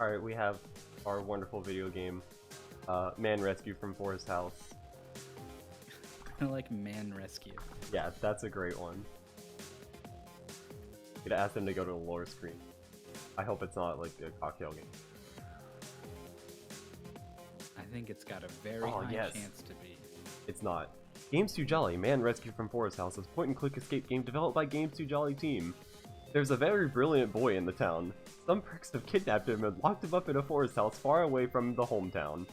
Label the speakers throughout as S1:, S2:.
S1: Alright, we have our wonderful video game, Man Rescue from Forest House.
S2: I like Man Rescue.
S1: Yeah, that's a great one. I'm gonna ask them to go to the lore screen. I hope it's not like a cocktail game.
S2: I think it's got a very high chance to be.
S1: It's not. Games Too Jolly, Man Rescue from Forest House is a point-and-click escape game developed by Games Too Jolly team. There's a very brilliant boy in the town. Some pricks have kidnapped him and locked him up in a forest house far away from the hometown.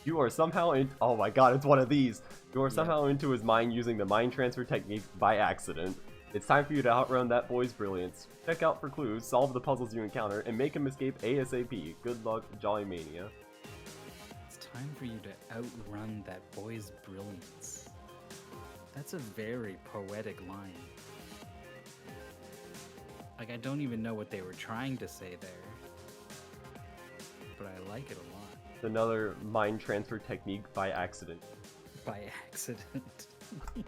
S1: You are somehow in- oh my god, it's one of these! You are somehow into his mind using the mind transfer technique by accident. It's time for you to outrun that boy's brilliance. Check out for clues, solve the puzzles you encounter, and make him escape ASAP. Good luck, Jolly Mania.
S2: It's time for you to outrun that boy's brilliance. That's a very poetic line. Like, I don't even know what they were trying to say there, but I like it a lot.
S1: It's another mind transfer technique by accident.
S2: By accident. Alright,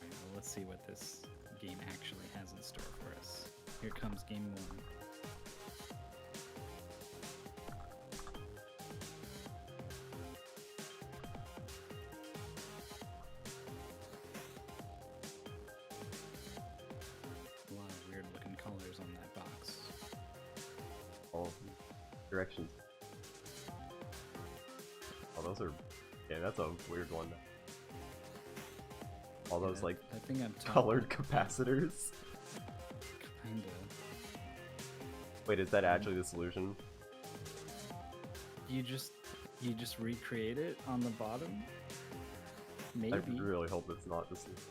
S2: well, let's see what this game actually has in store for us. Here comes game one. A lot of weird looking colors on that box.
S1: Oh, directions. Oh, those are... yeah, that's a weird one. All those, like,
S2: I think I'm
S1: colored capacitors.
S2: Kinda.
S1: Wait, is that actually the solution?
S2: You just recreate it on the bottom? Maybe.
S1: I really hope it's not the solution.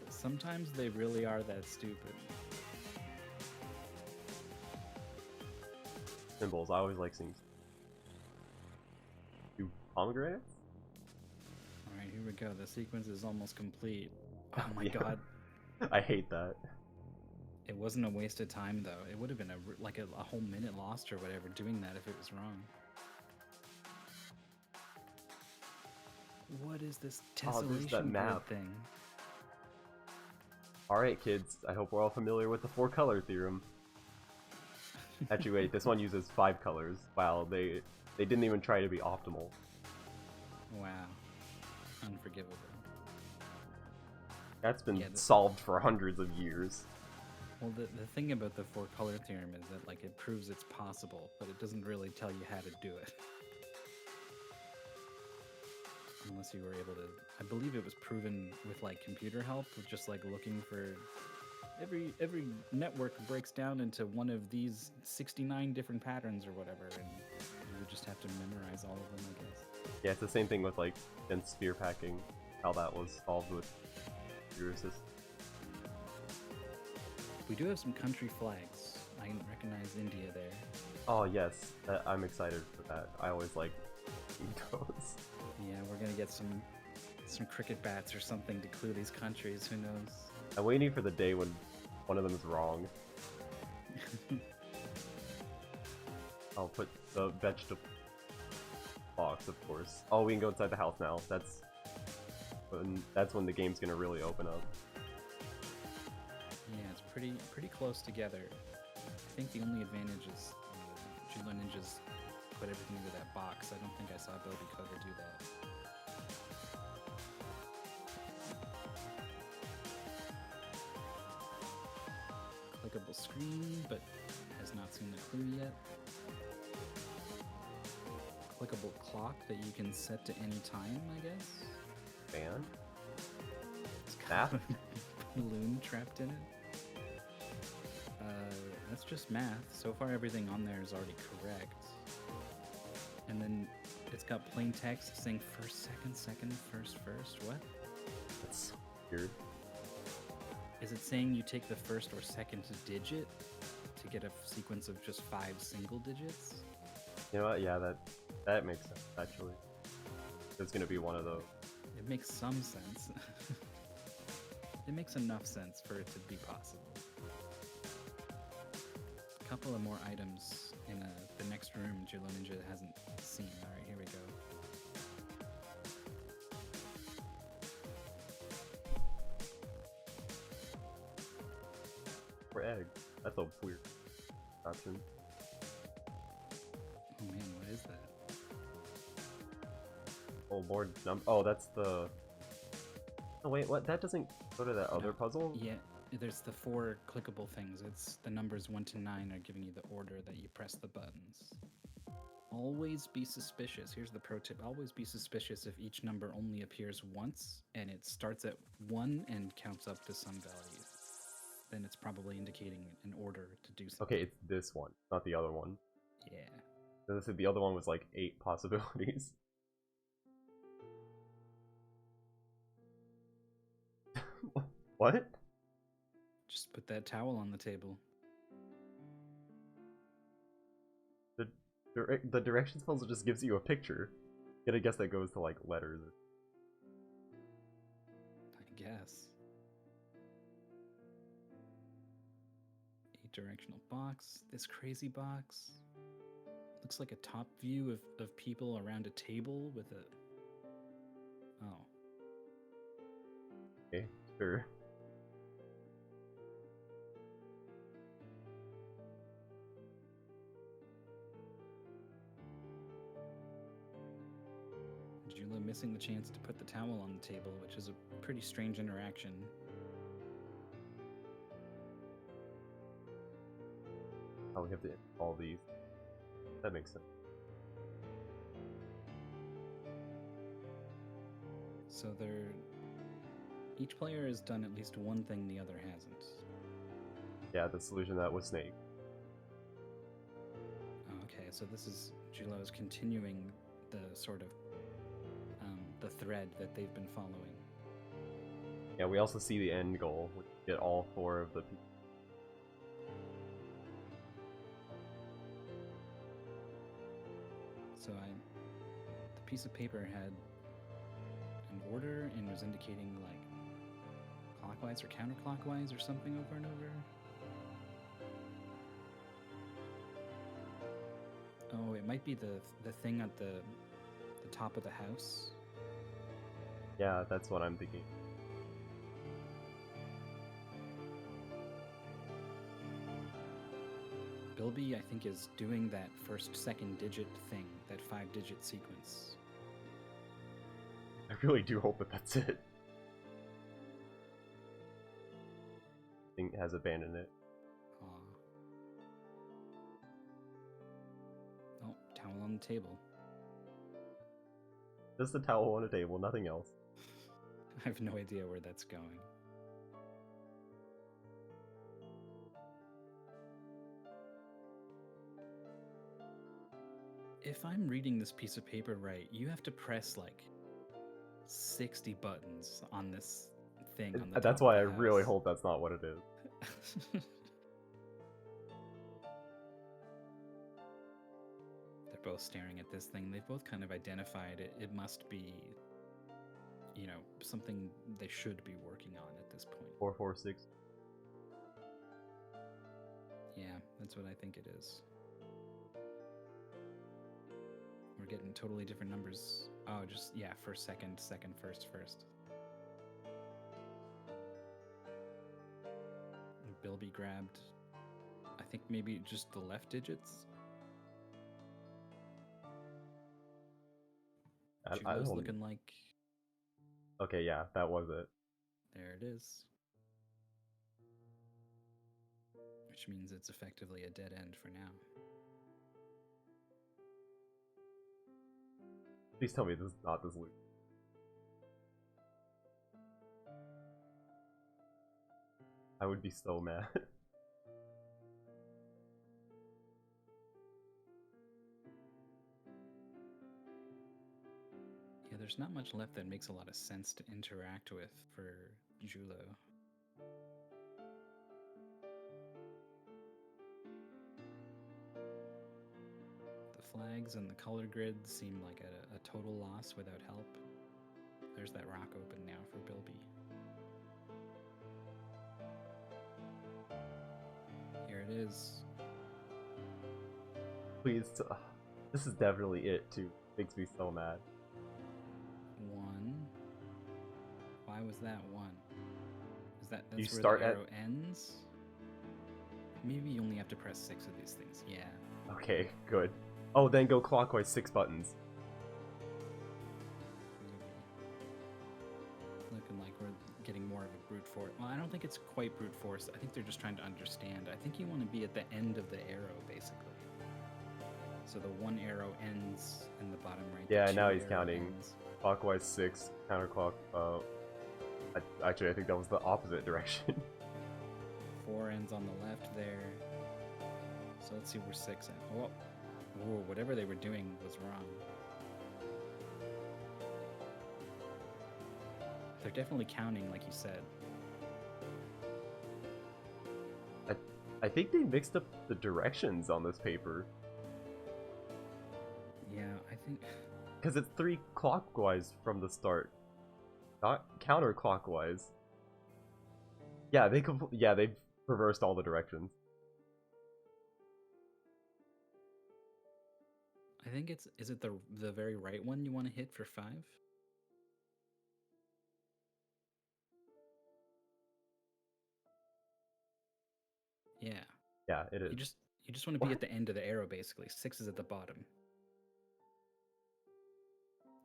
S2: Sometimes they really are that stupid.
S1: Symbols, I always like seeing. You pomegranates?
S2: Alright, here we go. The sequence is almost complete. Oh my
S1: Yeah.
S2: god.
S1: I hate that.
S2: It wasn't a waste of time though. It would have been a whole minute lost or whatever doing that if it was wrong. What is this tessellation grid thing?
S1: Alright kids, I hope we're all familiar with the 4-color theorem. Actually wait, this one uses 5 colors. Wow, they didn't even try to be optimal.
S2: Wow. Unforgivable.
S1: That's been solved for hundreds of years.
S2: Well, the thing about the 4-color theorem is that, like, it proves it's possible, but it doesn't really tell you how to do it. Unless you were able to... I believe it was proven with, like, computer help, with just, like, looking for... Every network breaks down into one of these 69 different patterns or whatever, and you would just have to memorize all of them, I guess.
S1: Yeah, it's the same thing with, like, dense sphere packing, how that was solved with computer systems.
S2: We do have some country flags. I recognize India there.
S1: Oh yes, I'm excited for that. I always like those.
S2: Yeah, we're gonna get some cricket bats or something to clue these countries. Who knows?
S1: I'm waiting for the day when one of them is wrong. I'll put the vegetable box, of course. Oh, we can go inside the house now. That's when the game's gonna really open up.
S2: Yeah, it's pretty close together. I think the only advantage is Julloninja's put everything into that box. I don't think I saw BilbyCoder do that. Clickable screen, but has not seen the clue yet. Clickable clock that you can set to any time, I guess.
S1: Fan?
S2: It's got a balloon trapped in it. That's just math. So far everything on there is already correct. And then it's got plain text saying first, second, second, first, first. What?
S1: That's so weird.
S2: Is it saying you take the first or second digit to get a sequence of just 5 single digits?
S1: You know what? Yeah, that makes sense, actually. It's gonna be one of those.
S2: It makes some sense. It makes enough sense for it to be possible. A couple of more items in the next room Julloninja hasn't seen. Alright, here we go.
S1: For egg. That's so weird. option.
S2: Oh man, what is that?
S1: Oh lord, oh, that's the... Oh wait, what? That doesn't go to that other puzzle?
S2: Yeah, there's the 4 clickable things. It's the numbers 1 to 9 are giving you the order that you press the buttons. Always be suspicious. Here's the pro tip. Always be suspicious if each number only appears once and it starts at 1 and counts up to some value. Then it's probably indicating an order to do something.
S1: Okay, it's this one, not the other one.
S2: Yeah.
S1: So the other one was like 8 possibilities. What?
S2: Just put that towel on the table.
S1: The directions puzzle just gives you a picture. Yet I guess that goes to like letters.
S2: I guess. 8-directional box. This crazy box. Looks like a top view of people around a table with a... Oh.
S1: Okay, sure.
S2: Jula missing the chance to put the towel on the table, which is a pretty strange interaction.
S1: Oh, we have to all these. That makes sense.
S2: So each player has done at least one thing the other hasn't.
S1: Yeah, the solution to that was Snake.
S2: Okay, so this is Jula is continuing the sort of the thread that they've been following.
S1: Yeah, we also see the end goal, which is get all 4 of the people.
S2: So the piece of paper had an order and was indicating like clockwise or counterclockwise or something over and over. Oh, it might be the thing at the top of the house.
S1: Yeah, that's what I'm thinking.
S2: Bilby, I think, is doing that second digit thing, that 5-digit sequence.
S1: I really do hope that that's it. Thing has abandoned it.
S2: Oh, towel on the table.
S1: Just the towel on a table, nothing else.
S2: I have no idea where that's going. If I'm reading this piece of paper right, you have to press like 60 buttons on this thing on the
S1: That's
S2: top
S1: why I
S2: of the house.
S1: really hope that's not what it is.
S2: They're both staring at this thing. They've both kind of identified it. It must be, you know, something they should be working on at this point.
S1: 446.
S2: Yeah, that's what I think it is. We're getting totally different numbers. Oh, just, yeah, first, second, second, first, first. Bilby grabbed, I think maybe just the left digits. Julo's looking like...
S1: Okay, yeah, that was it.
S2: There it is. Which means it's effectively a dead end for now.
S1: Please tell me this is not this loop. I would be so mad.
S2: Yeah, there's not much left that makes a lot of sense to interact with for Julo. The flags and the color grid seem like a total loss without help. There's that rock open now for Bilby. Here it is.
S1: Please, this is definitely it too. Makes me so mad.
S2: 1. Why was that 1? Is that that's
S1: You
S2: where
S1: start
S2: the
S1: at-
S2: arrow ends? maybe you only have to press 6 of these things. Yeah.
S1: Okay, good. Oh, then go clockwise 6 buttons.
S2: Looking like we're getting more of a brute force. Well, I don't think it's quite brute force. I think they're just trying to understand. I think you want to be at the end of the arrow, basically. So the one arrow ends in the bottom right.
S1: Yeah, now he's counting. Clockwise 6, counterclock. Actually, I think that was the opposite direction.
S2: 4 ends on the left there. So let's see where 6 ends. Oh, whoa, whatever they were doing was wrong. They're definitely counting, like you said.
S1: I think they mixed up the directions on this paper.
S2: Yeah, I think...
S1: Because it's 3 clockwise from the start, not counterclockwise. Yeah, they reversed all the directions.
S2: I think it's... Is it the very right one you want to hit for 5? Yeah.
S1: Yeah, it is.
S2: You just want to be at the end of the arrow, basically. 6 is at the bottom.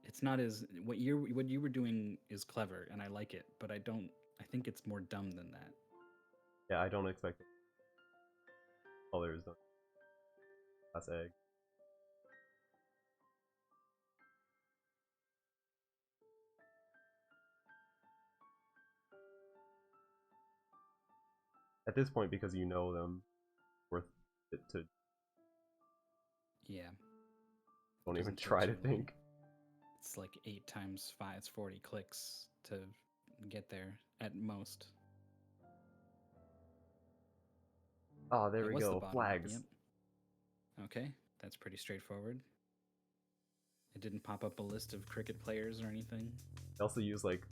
S2: It's not as... What you were doing is clever, and I like it, but I think it's more dumb than that.
S1: Yeah, I don't expect it. Oh, there's no... That's egg. At this point, because you know them, worth it to...
S2: Yeah.
S1: Don't even try to think.
S2: It's like 8 times 5, it's 40 clicks to get there, at most.
S1: Oh, there we go, flags.
S2: Yep. Okay, that's pretty straightforward. It didn't pop up a list of cricket players or anything.
S1: They also use, like,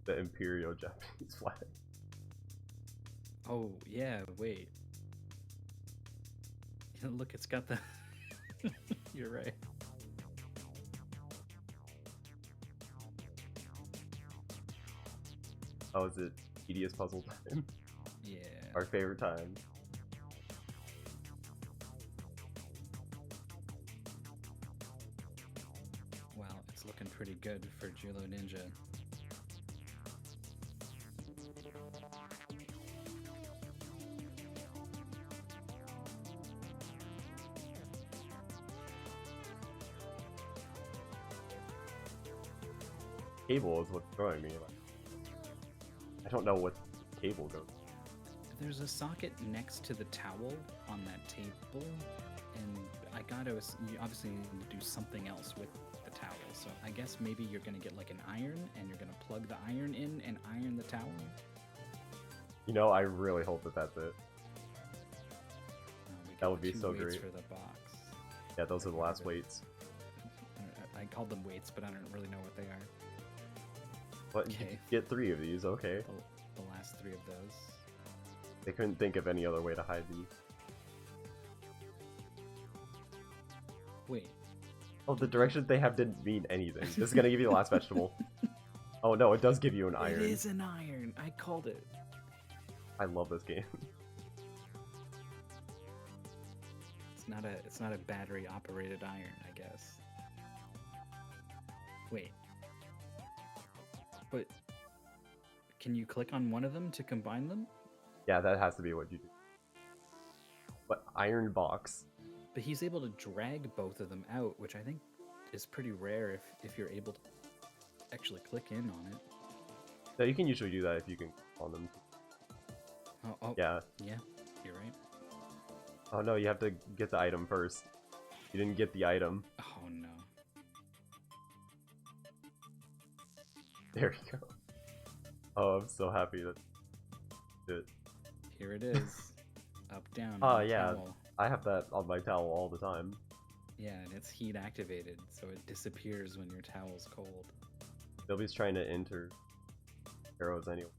S1: the Imperial Japanese flag.
S2: Oh, yeah, wait. Yeah, look, it's got the... You're right.
S1: Oh, is it tedious puzzle time?
S2: Yeah.
S1: Our favorite time.
S2: Well, it's looking pretty good for Julloninja.
S1: Cable is what's throwing me. I don't know what cable goes.
S2: There's a socket next to the towel on that table, and I gotta... You obviously need to do something else with the towel, so I guess maybe you're gonna get like an iron, and you're gonna plug the iron in and iron the towel?
S1: You know, I really hope that that's it. That would be so great.
S2: For the box.
S1: Yeah, those are the last weights.
S2: I called them weights, but I don't really know what they are.
S1: But okay. You get 3 of these, okay.
S2: The last 3 of those.
S1: They couldn't think of any other way to hide these.
S2: Wait.
S1: Oh, the directions they have didn't mean anything. This is gonna give you the last vegetable. Oh no, it does give you an iron.
S2: It is an iron. I called it.
S1: I love this game.
S2: It's not a battery operated iron, I guess. Wait. But can you click on one of them to combine them?
S1: Yeah, that has to be what you do. But iron box.
S2: But he's able to drag both of them out, which I think is pretty rare if you're able to actually click in on it.
S1: No, you can usually do that if you can click on them.
S2: Oh,
S1: yeah.
S2: Yeah, you're right.
S1: Oh no, you have to get the item first. You didn't get the item.
S2: Oh no.
S1: There you go. Oh, I'm so happy that it.
S2: Here it is. Up, down.
S1: Oh yeah,
S2: towel.
S1: I have that on my towel all the time.
S2: Yeah, and it's heat activated, so it disappears when your towel's cold.
S1: Bilby's trying to enter arrows anyway.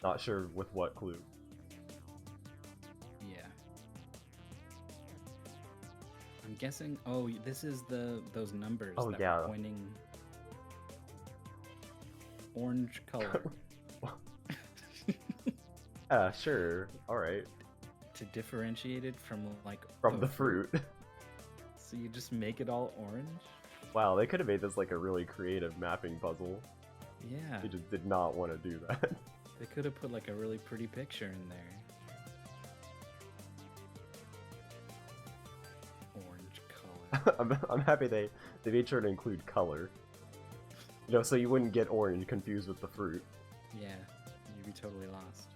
S1: Not sure with what clue.
S2: Yeah. I'm guessing. Oh, this is those numbers that are pointing. Orange color.
S1: Yeah, sure. Alright.
S2: To differentiate it from like
S1: From the fruit.
S2: So you just make it all orange?
S1: Wow, they could have made this like a really creative mapping puzzle.
S2: Yeah.
S1: They just did not want to do that.
S2: They could have put like a really pretty picture in there. Orange color.
S1: I'm happy they made sure to include color. You know, so you wouldn't get orange confused with the fruit.
S2: Yeah, you'd be totally lost.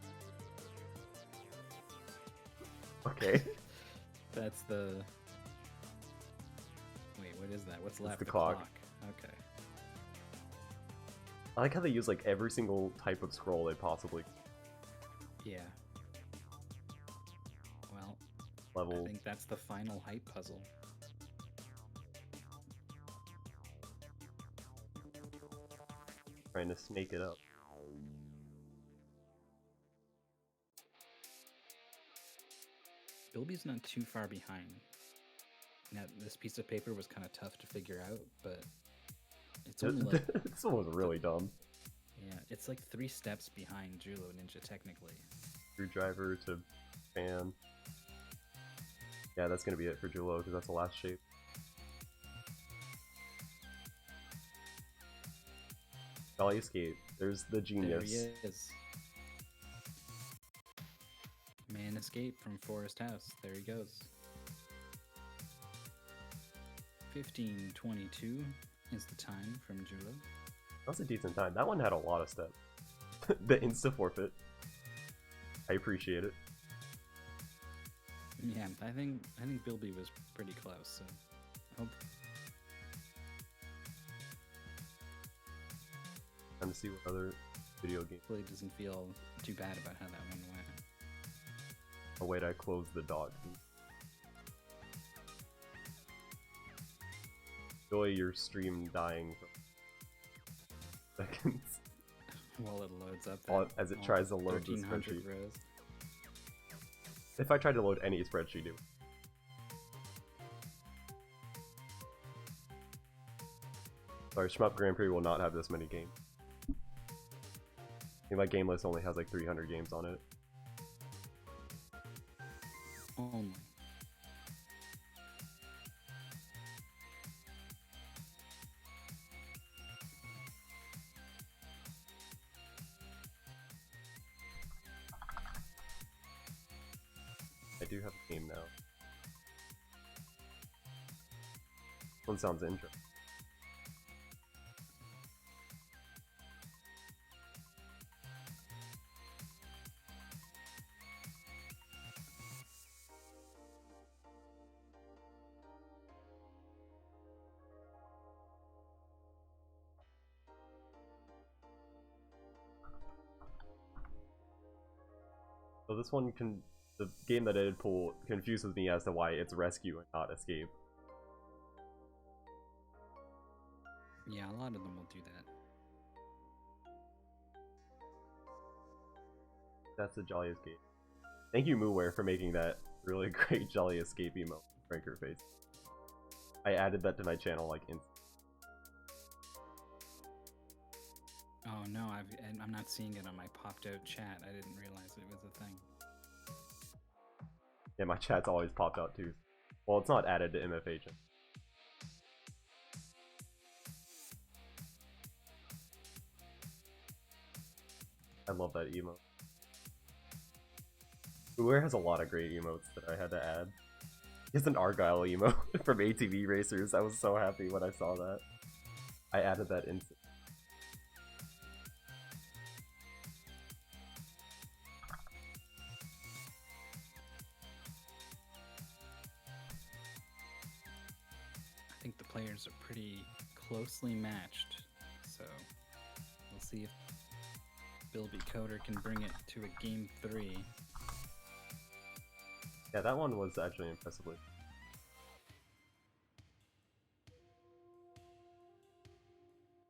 S1: Okay.
S2: That's the... Wait, what is that? What's left?
S1: the clock.
S2: Okay.
S1: I like how they use like every single type of scroll they possibly
S2: Yeah. Well,
S1: level.
S2: I think that's the final hype puzzle.
S1: Trying to snake it up.
S2: Bilby's not too far behind. Now, this piece of paper was kind of tough to figure out, but it's only like...
S1: This one was really dumb.
S2: Yeah, it's like 3 steps behind Julloninja, technically.
S1: Screwdriver to fan. Yeah, that's gonna be it for Jullo, because that's the last shape. Jolly Escape. There's the genius.
S2: There he is. Man escaped from Forest House. There he goes. 15:22 is the time from Jullo.
S1: That's a decent time. That one had a lot of steps. The insta forfeit. I appreciate it.
S2: Yeah, I think Bilby was pretty close. So, hope.
S1: Time to see what other video game.
S2: Hopefully it doesn't feel too bad about how that one went.
S1: Oh wait, I closed the dot. Enjoy your stream dying for seconds.
S2: While it loads up.
S1: As it tries to load the
S2: 1300
S1: spreadsheet.
S2: rows.
S1: If I tried to load any spreadsheet, it would. Sorry, Shmup Grand Prix will not have this many games. I think my game list only has like 300 games on it.
S2: Only.
S1: I do have a game now. One sounds interesting. So this one the game that I did pull confuses me as to why it's rescue and not escape.
S2: Yeah, a lot of them will do that.
S1: That's the Jolly Escape. Thank you, Mooware, for making that really great Jolly Escape emote, Franker Face. I added that to my channel like
S2: Oh no, I'm not seeing it on my popped out chat. I didn't realize it was a thing.
S1: Yeah, my chat's always popped out too. Well, it's not added to MFH. I love that emote. Mooware has a lot of great emotes that I had to add. Here's an Argyle emote from ATV Racers. I was so happy when I saw that. I added that instantly.
S2: I think the players are pretty closely matched, so we'll see if BilbyCoder can bring it to a game 3.
S1: Yeah, that one was actually impressively.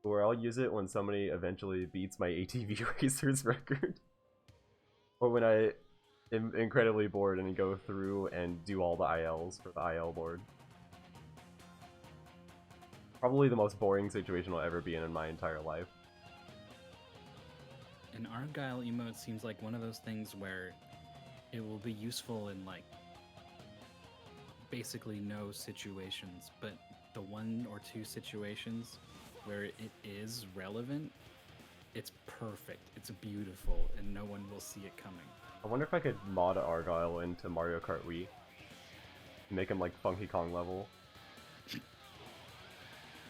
S1: Or I'll use it when somebody eventually beats my ATV Racers record. Or when I am incredibly bored and go through and do all the ILs for the IL board. Probably the most boring situation I'll ever be in my entire life.
S2: An Argyle emote seems like one of those things where it will be useful in like basically no situations, but the one or two situations where it is relevant, it's perfect, it's beautiful, and no one will see it coming.
S1: I wonder if I could mod Argyle into Mario Kart Wii. Make him like Funky Kong level.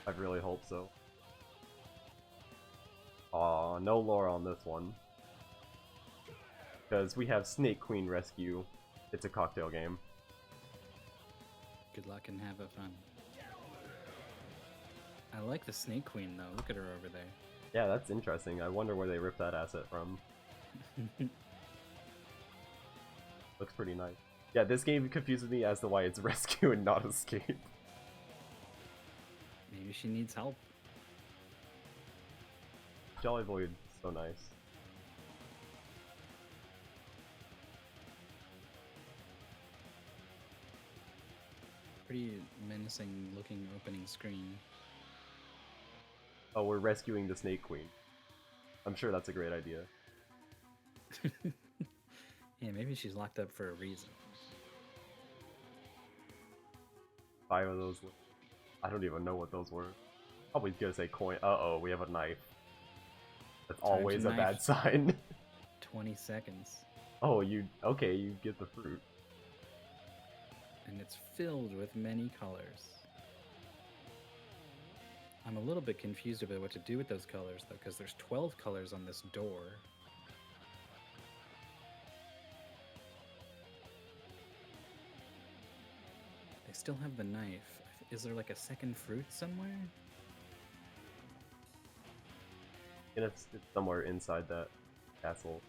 S1: I really hope so. Aw, no lore on this one. Because we have Snake Queen Rescue. It's a cocktail game.
S2: Good luck and have a fun. I like the Snake Queen though, look at her over there.
S1: Yeah, that's interesting. I wonder where they ripped that asset from. Looks pretty nice. Yeah, this game confuses me as to why it's rescue and not escape.
S2: Maybe she needs help.
S1: Jolly Void, so nice.
S2: Pretty menacing looking opening screen.
S1: Oh, we're rescuing the Snake Queen. I'm sure that's a great idea.
S2: Yeah, maybe she's locked up for a reason.
S1: 5 of those. I don't even know what those were. Probably gonna say coin. Uh-oh, we have a knife. That's
S2: Time to
S1: always a
S2: knife.
S1: bad sign.
S2: 20 seconds.
S1: Oh, okay, you get the fruit.
S2: And it's filled with many colors. I'm a little bit confused about what to do with those colors though, because there's 12 colors on this door. They still have the knife. Is there like a second fruit somewhere?
S1: And it's somewhere inside that castle.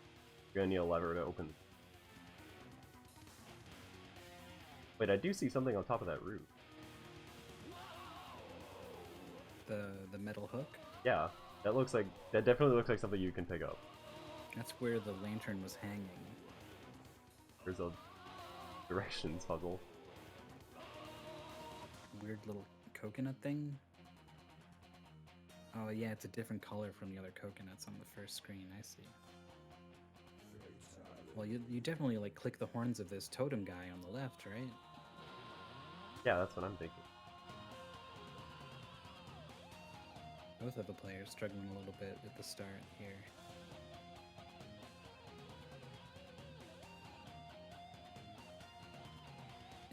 S1: You're gonna need a lever to open. Wait, I do see something on top of that roof.
S2: The metal hook?
S1: Yeah, that definitely looks like something you can pick up.
S2: That's where the lantern was hanging.
S1: There's a directions puzzle.
S2: Weird little coconut thing. Oh yeah, it's a different color from the other coconuts on the first screen, I see. Well, you definitely like click the horns of this totem guy on the left, right?
S1: Yeah, that's what I'm thinking.
S2: Both of the players struggling a little bit at the start here.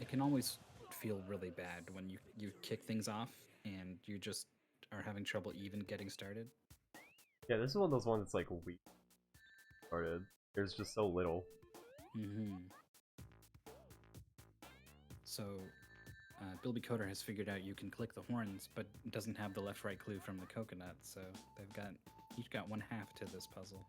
S2: It can always feel really bad when you kick things off and you just are having trouble even getting started.
S1: Yeah, this is one of those ones that's like weak started. There's just so little.
S2: Mm-hmm. So, BilbyCoder has figured out you can click the horns, but it doesn't have the left-right clue from the coconut, so they've each got one half to this puzzle.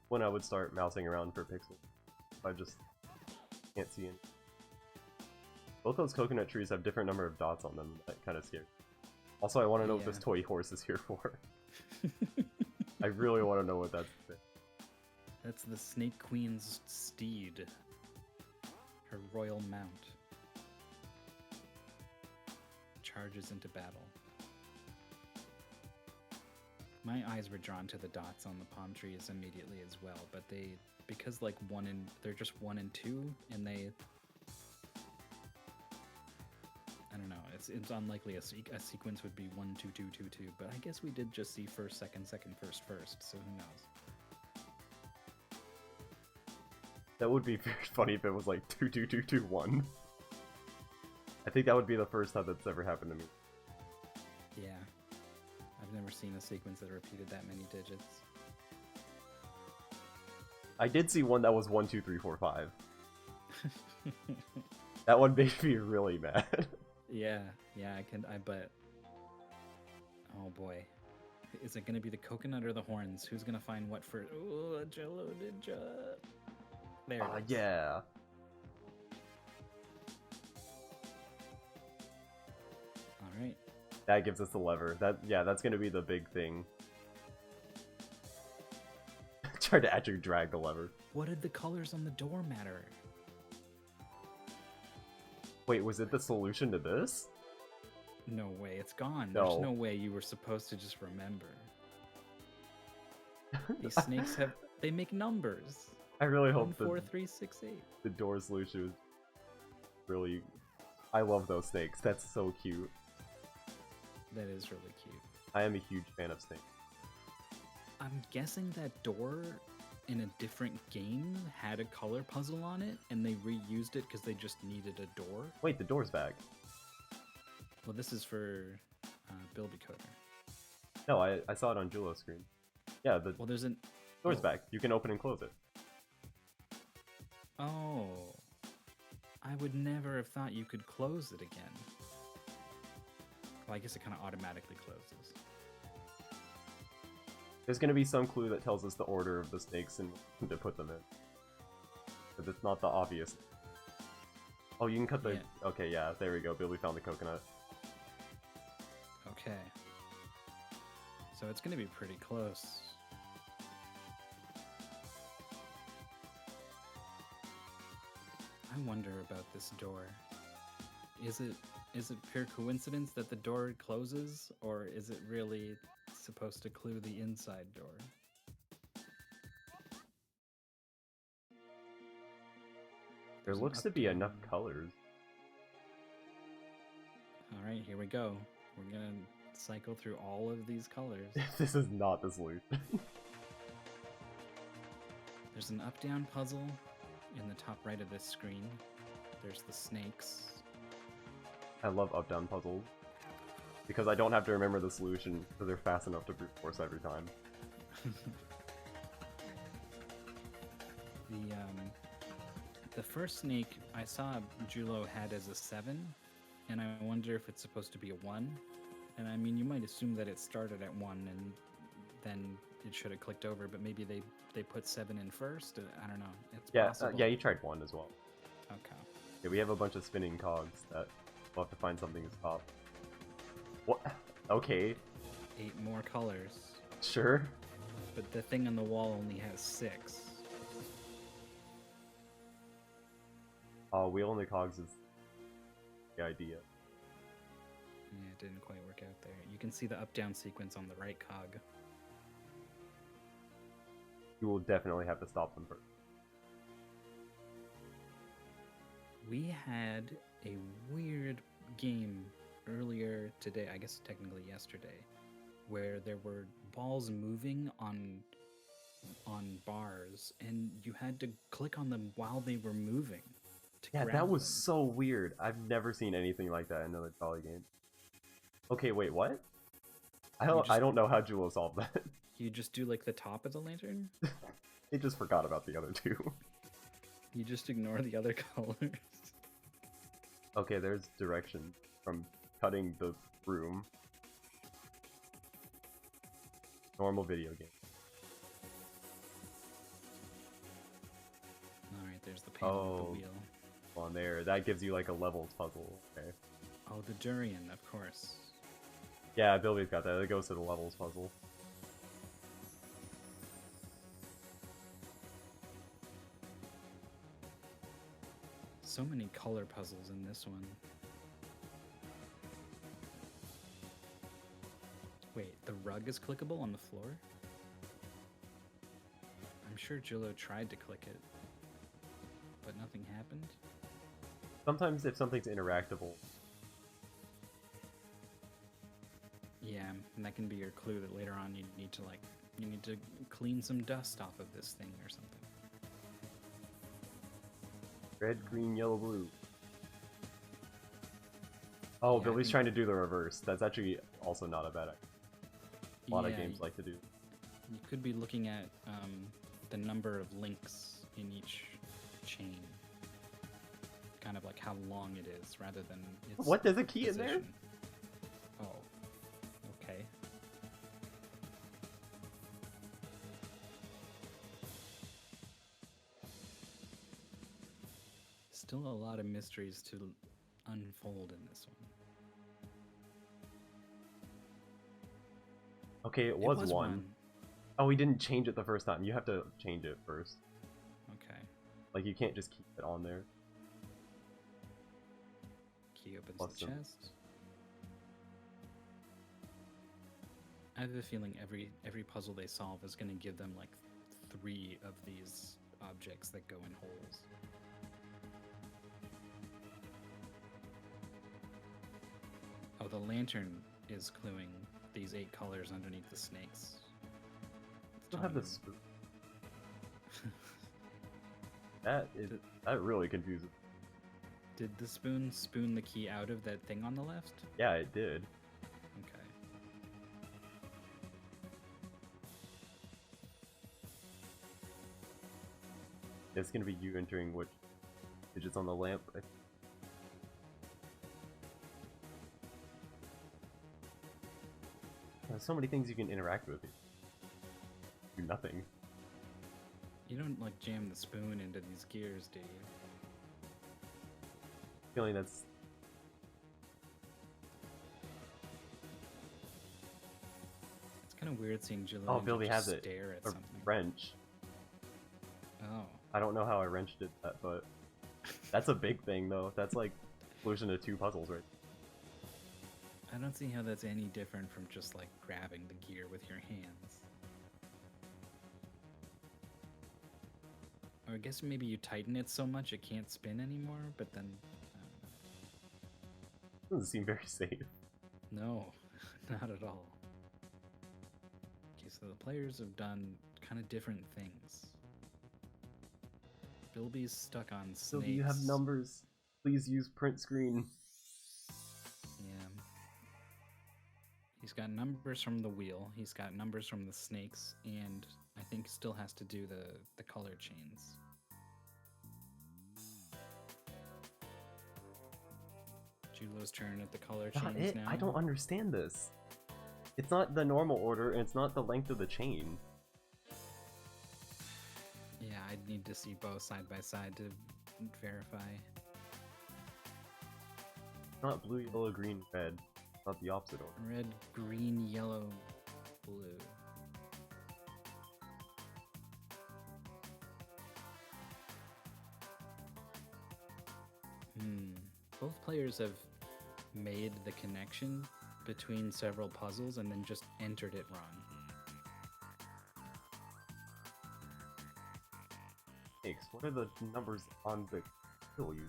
S1: When I would start mousing around for pixels, I just can't see it. Both those coconut trees have different number of dots on them. That kind of scares me. Also, I want to know what this toy horse is here for. I really want to know what that's.
S2: That's the Snake Queen's steed. Her royal mount. Charges into battle. My eyes were drawn to the dots on the palm trees immediately as well, but because like they're just 1 and 2, and I don't know, it's unlikely a sequence would be 1, 2, 2, 2, 2, but I guess we did just see first, second, second, first, so who knows?
S1: That would be very funny if it was like 2, 2, 2, 2, 1. I think that would be the first time that's ever happened to me.
S2: Yeah. I've never seen a sequence that repeated that many digits.
S1: I did see one that was 1, 2, 3, 4, 5. That one made me really mad.
S2: Yeah, I bet. Oh boy. Is it gonna be the coconut or the horns? Who's gonna find what first? Oh, a Julloninja. There it is.
S1: Yeah.
S2: Alright.
S1: That gives us the lever. That's gonna be the big thing. Try to actually drag the lever.
S2: What did the colors on the door matter?
S1: Wait, was it the solution to this?
S2: No way, it's gone.
S1: No.
S2: There's no way you were supposed to just remember. These snakes they make numbers.
S1: I really hope
S2: 1, 4, 3, 6, 8.
S1: the door solution is really... I love those snakes. That's so cute.
S2: That is really cute.
S1: I am a huge fan of snakes.
S2: I'm guessing that door in a different game had a color puzzle on it, and they reused it because they just needed a door.
S1: Wait, the door's back.
S2: Well, this is for BilbyCoder.
S1: No, I saw it on Jullo's screen. Yeah, the
S2: Well, there's an...
S1: door's
S2: oh.
S1: back. You can open and close it.
S2: Oh. I would never have thought you could close it again. Well, I guess it kind of automatically closes.
S1: There's gonna be some clue that tells us the order of the snakes and to put them in. But it's not the obvious. Oh, you can cut the...
S2: Yeah.
S1: Okay, yeah, there we go. Billy found the coconut.
S2: Okay. So it's going to be pretty close. I wonder about this door. Is it pure coincidence that the door closes, or is it really supposed to clue the inside door?
S1: There
S2: There's
S1: looks
S2: an
S1: to be
S2: up
S1: enough
S2: down.
S1: colors.
S2: Alright, here we go. We're gonna cycle through all of these colors.
S1: This is not the solution.
S2: There's an up-down puzzle in the top right of this screen. There's the snakes.
S1: I love up-down puzzles. Because I don't have to remember the solution, because they're fast enough to brute force every time.
S2: The first snake I saw Jullo had as a 7, and I wonder if it's supposed to be a 1. And I mean, you might assume that it started at 1 and then it should have clicked over, but maybe they put 7 in first. I don't know. It's possible.
S1: Yeah, you tried 1 as well.
S2: Okay.
S1: Yeah, we have a bunch of spinning cogs that we'll have to find something to stop. What? Okay,
S2: 8 more colors.
S1: sure.
S2: But the thing on the wall only has 6.
S1: Wheel in the cogs is the idea.
S2: Yeah, it didn't quite work out there. You can see the up-down sequence on the right cog.
S1: You will definitely have to stop them first.
S2: We had a weird game earlier today, I guess technically yesterday, where there were balls moving on bars, and you had to click on them while they were moving to
S1: Yeah,
S2: grab
S1: that was
S2: them.
S1: so weird. I've never seen anything like that in another Jolly game. Okay, wait, what? I don't know how Jullo solved that.
S2: You just do like the top of the lantern?
S1: They just forgot about the other two.
S2: You just ignore the other colors?
S1: Okay, there's direction from cutting the room. Normal video game.
S2: Alright, there's the panel of the wheel.
S1: On there, that gives you like a levels puzzle. Okay.
S2: Oh, the durian, of course.
S1: Yeah, Bilby's got that. It goes to the levels puzzle.
S2: So many color puzzles in this one. Wait, the rug is clickable on the floor? I'm sure Jullo tried to click it, but nothing happened.
S1: Sometimes if something's interactable,
S2: Yeah, and that can be your clue that later on you need to clean some dust off of this thing or something.
S1: red, green, yellow, blue. Oh,
S2: Yeah, I
S1: Billy's
S2: think-
S1: trying to do the reverse. That's actually also not a bad idea. A lot of
S2: Yeah,
S1: games like to do.
S2: You could be looking at the number of links in each chain. Kind of like how long it is, rather than its
S1: What? There's a key in there?
S2: position. Oh. Okay. Still a lot of mysteries to unfold in this one.
S1: Okay, it was one. Oh, we didn't change it the first time. You have to change it first.
S2: Okay.
S1: Like, you can't just keep it on there.
S2: He opens
S1: Plus
S2: the
S1: some-
S2: chest. I have a feeling every puzzle they solve is going to give them like 3 of these objects that go in holes. Oh, the lantern is cluing these 8 colors underneath the snakes.
S1: Still have the spoon. That really confuses.
S2: Did the spoon the key out of that thing on the left?
S1: Yeah, it did.
S2: Okay.
S1: It's gonna be you entering which digits on the lamp. There's so many things you can interact with. Do nothing.
S2: You don't like jam the spoon into these gears, do you?
S1: Feeling that's
S2: It's kind of weird seeing Julloninja
S1: oh, Bilby
S2: just
S1: has it.
S2: stare at
S1: A
S2: something.
S1: wrench.
S2: Oh.
S1: I don't know how I wrenched it, but that's a big thing though. That's like solution to 2 puzzles, right?
S2: I don't see how that's any different from just like grabbing the gear with your hands. Or I guess maybe you tighten it so much it can't spin anymore, but then
S1: Doesn't seem very safe.
S2: no, not at all. Okay, so the players have done kind of different things. Bilby's stuck on snakes.
S1: So do you have numbers? Please use print screen.
S2: Yeah. He's got numbers from the wheel, he's got numbers from the snakes, and I think still has to do the color chains. Julo's turn at the color
S1: Not
S2: chains
S1: it.
S2: now.
S1: I don't understand this. It's not the normal order, and it's not the length of the chain.
S2: Yeah, I'd need to see both side by side to verify.
S1: It's not blue, yellow, green, red. It's not the opposite order.
S2: Red, green, yellow, blue. Both players have made the connection between several puzzles and then just entered it wrong.
S1: Snakes. What are the numbers on the kill you?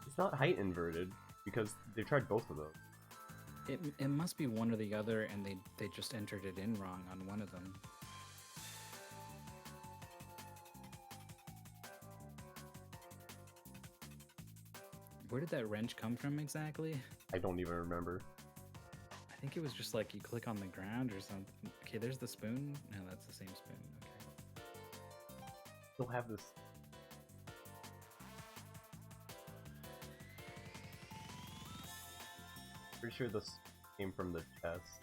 S1: It's not height inverted because they tried both of those.
S2: It must be one or the other, and they just entered it in wrong on one of them. Where did that wrench come from exactly?
S1: I don't even remember.
S2: I think it was just like you click on the ground or something. Okay, there's the spoon. No, that's the same spoon. Okay.
S1: Still have this. Pretty sure this came from the chest.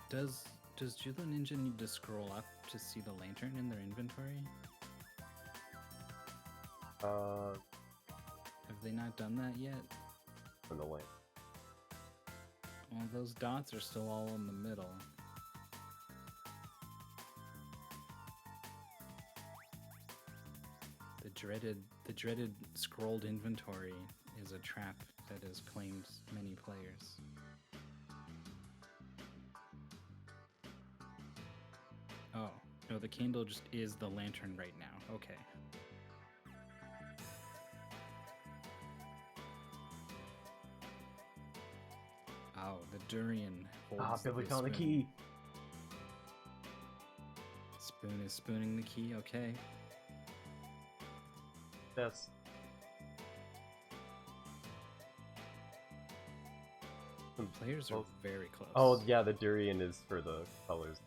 S2: Does Julloninja need to scroll up to see the lantern in their inventory? Have they not done that yet?
S1: From the lamp.
S2: Well, those dots are still all in the middle. The dreaded scrolled inventory is a trap that has claimed many players. Oh, no, the candle just is the lantern right now. Okay. Oh, the durian holds
S1: Ah, Billy
S2: the
S1: found the
S2: spoon.
S1: key!
S2: Spoon is spooning the key, okay.
S1: Yes.
S2: The players are very close.
S1: Oh, yeah, the durian is for the colors.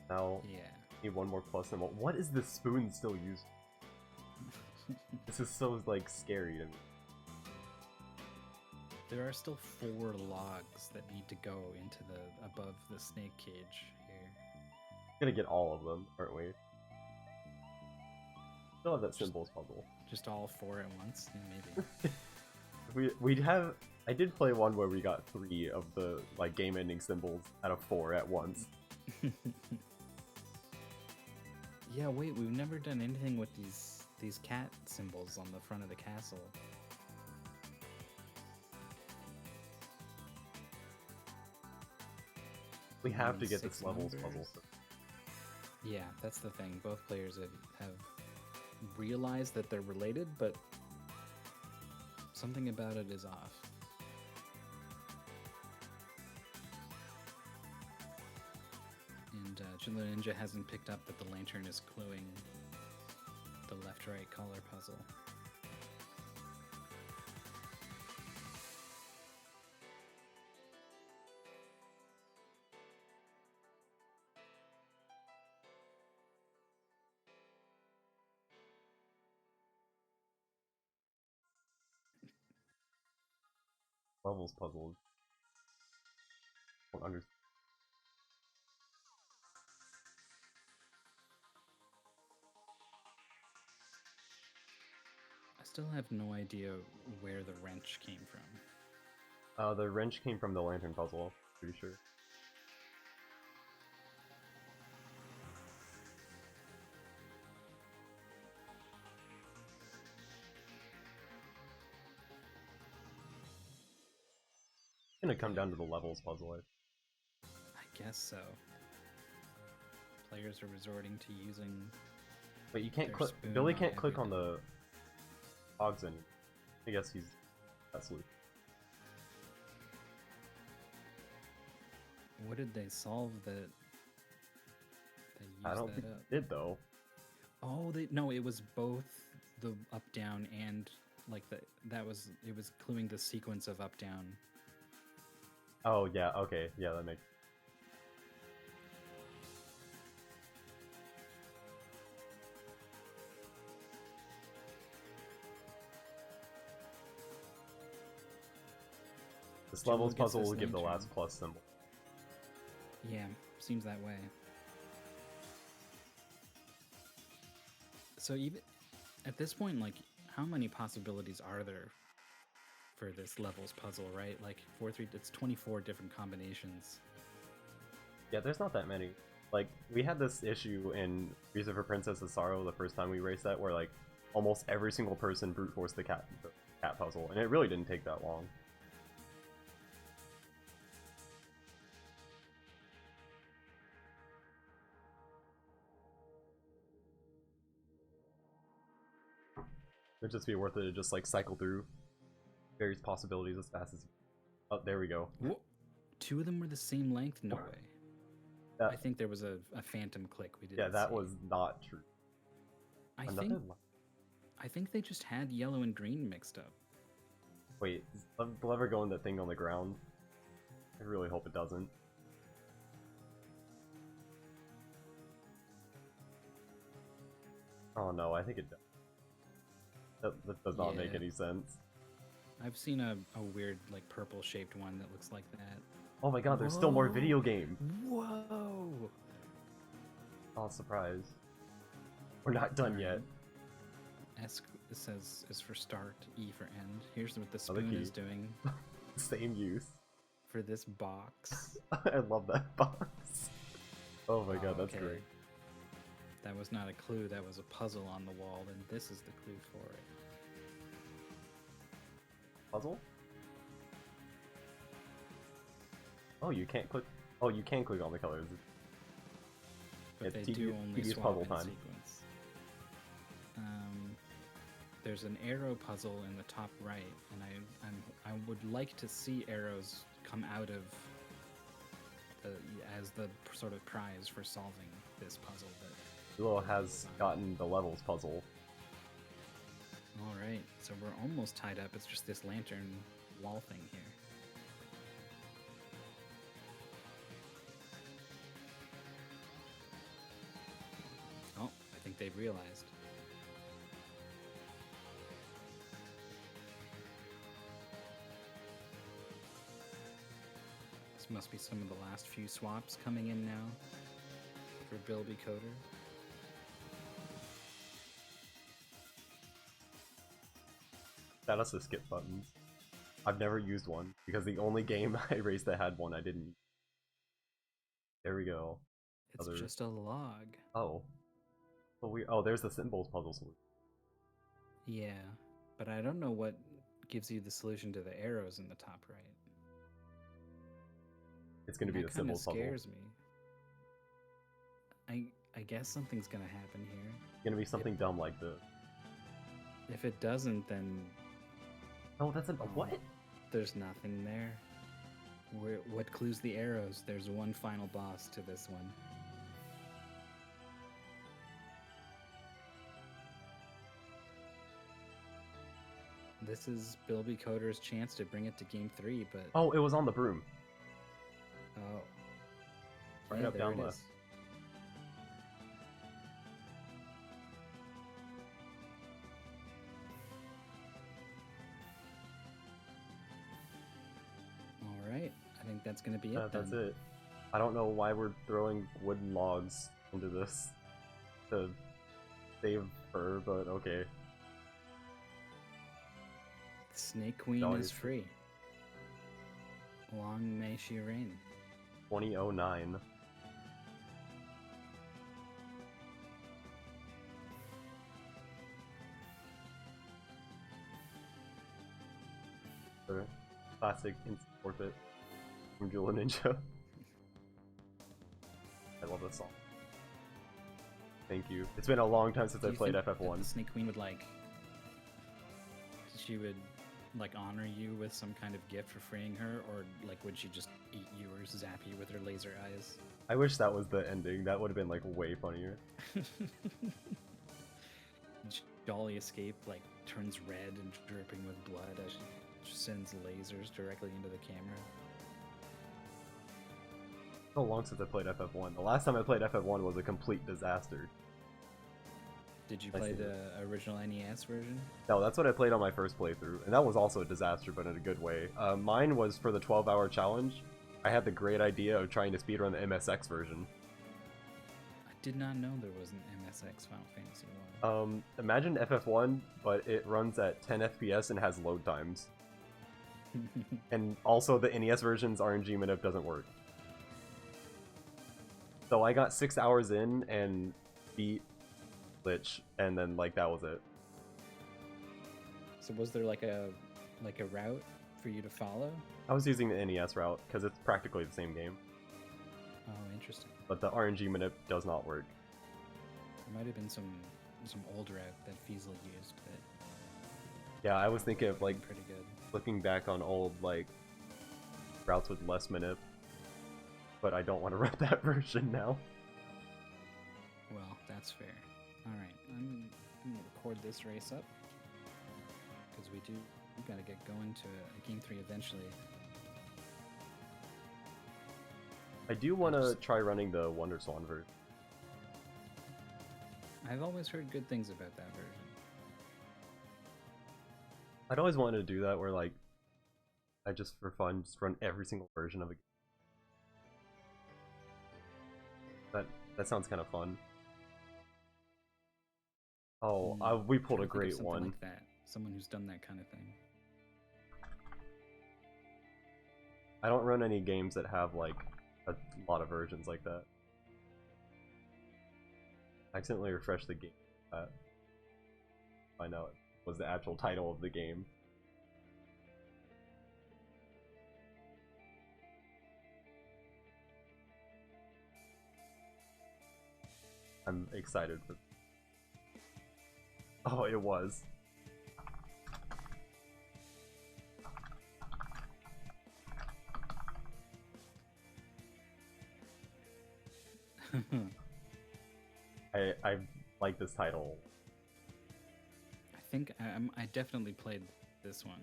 S1: Now,
S2: Yeah.
S1: need one more plus symbol. What is the spoon still used? This is so, like, scary to me.
S2: There are still 4 logs that need to go into the above the snake cage here.
S1: Gonna get all of them, aren't we? Still have that symbols puzzle.
S2: Just all 4 at once? Yeah, maybe.
S1: We'd have. I did play one where we got 3 of the like game-ending symbols out of 4 at once.
S2: Yeah, wait, we've never done anything with these cat symbols on the front of the castle.
S1: We have to
S2: These
S1: get this
S2: 6
S1: levels
S2: numbers.
S1: puzzle.
S2: Yeah, that's the thing. Both players have realized that they're related, but something about it is off. And Julloninja hasn't picked up that the lantern is cluing the left-right color puzzle.
S1: Levels puzzle. Don't understand.
S2: I still have no idea where the wrench came from.
S1: The wrench came from the lantern puzzle, pretty sure. It's gonna come down to the levels puzzle.
S2: I guess so. Players are resorting to using.
S1: Wait, you can't
S2: Their
S1: click.
S2: spoon
S1: Billy
S2: on
S1: can't click on
S2: everything.
S1: the cogs in. I guess he's asleep.
S2: What did they solve that? They used
S1: I don't
S2: that
S1: think
S2: up.
S1: he did though.
S2: Oh, no, it was both the up down and like it was cluing the sequence of up down.
S1: Oh yeah, okay, yeah, that makes. This
S2: Jimbo
S1: levels
S2: gets
S1: puzzle
S2: this
S1: will give the
S2: lantern.
S1: last plus symbol.
S2: Yeah, seems that way. So even at this point, like, how many possibilities are there for this levels puzzle, right? Like, it's 24 different combinations.
S1: Yeah, there's not that many. Like, we had this issue in Visa for Princess of Sorrow the first time we raced that, where like almost every single person brute forced the cat puzzle, and it really didn't take that long. It'd just be worth it to just like cycle through various possibilities as fast as. Oh, there we go.
S2: Whoa. 2 of them were the same length? No way.
S1: That,
S2: I think there was a phantom click we didn't
S1: yeah, that
S2: see.
S1: was not true.
S2: I think they just had yellow and green mixed up.
S1: Wait, does the lever go in that thing on the ground? I really hope it doesn't. Oh no, I think it does. That does not make
S2: Yeah.
S1: any sense.
S2: I've seen a weird, like, purple-shaped one that looks like that.
S1: Oh my god, there's still more
S2: Whoa.
S1: video game!
S2: Whoa!
S1: Oh, surprise. We're not done yet.
S2: S says is for start, E for end. Here's what the
S1: Another
S2: spoon
S1: key.
S2: is doing
S1: Same use.
S2: for this box.
S1: I love that box. Oh my god, that's
S2: okay.
S1: great.
S2: That was not a clue, that was a puzzle on the wall, and this is the clue for it.
S1: Puzzle? Oh, you can't click. Oh, you can click on the colors.
S2: But
S1: It's
S2: they do only
S1: tedious
S2: swap
S1: puzzle
S2: in
S1: time.
S2: sequence. There's an arrow puzzle in the top right, and I would like to see arrows come out of as the sort of prize for solving this puzzle. But
S1: Willow has gotten the levels puzzle.
S2: all right, so we're almost tied up. It's just this lantern wall thing here. Oh, I think they've realized. This must be some of the last few swaps coming in now for BilbyCoder.
S1: Status of skip buttons. I've never used one because the only game I raced that had one I didn't use. There we go.
S2: It's just a log.
S1: Oh. But oh, there's the symbols puzzle solution.
S2: Yeah, but I don't know what gives you the solution to the arrows in the top right.
S1: It's gonna be the symbols puzzle.
S2: That scares me. I guess something's gonna happen here.
S1: It's gonna be something dumb like this.
S2: If it doesn't, then...
S1: Oh, that's a... what?
S2: There's nothing there. What clues the arrows? There's one final boss to this one. This is BilbyCoder's chance to bring it to Game 3, but...
S1: Oh, it was on the broom.
S2: Oh.
S1: Right up down left.
S2: Alright, I think that's going to be it
S1: That's it. I don't know why we're throwing wooden logs into this to save her, but okay.
S2: Snake Queen is free. Long may she reign.
S1: 2009. Classic instant forfeit from Julloninja. I love this song. Thank you. It's been a long time since I played FF1.
S2: The Snake Queen would she would honor you with some kind of gift for freeing her, or would she just eat you or zap you with her laser eyes?
S1: I wish that was the ending. That would have been way funnier.
S2: Jolly Escape turns red and dripping with blood as she sends lasers directly into the camera.
S1: So long since I played FF1. The last time I played FF1 was a complete disaster.
S2: Did you play the original NES version?
S1: No, that's what I played on my first playthrough, and that was also a disaster, but in a good way. Mine was for the 12-hour challenge. I had the great idea of trying to speedrun the MSX version.
S2: I did not know there was an MSX Final Fantasy 1.
S1: Imagine FF1, but it runs at 10 FPS and has load times. And also the NES version's RNG manip doesn't work. So I got 6 hours in and beat Lich, and then that was it.
S2: So was there a route for you to follow?
S1: I was using the NES route because it's practically the same game.
S2: Oh, interesting.
S1: But the RNG manip does not work.
S2: There might have been some old route that Fiesel used that...
S1: Yeah, I was thinking of
S2: pretty good.
S1: Looking back on old routes with less manip, but I don't want to run that version now.
S2: Well, that's fair. Alright, I'm going to record this race up, because we've got to get going to a Game 3 eventually.
S1: I do want to try running the WonderSwan version.
S2: I've always heard good things about that version.
S1: I'd always wanted to do that where I just for fun just run every single version of a game. That sounds kind of fun. Oh, we pulled a great one.
S2: Like that. Someone who's done that kind of thing.
S1: I don't run any games that have a lot of versions like that. I accidentally refreshed the game. Find out was the actual title of the game. I'm excited for... Oh, it was. I like this title.
S2: I think I definitely played this one.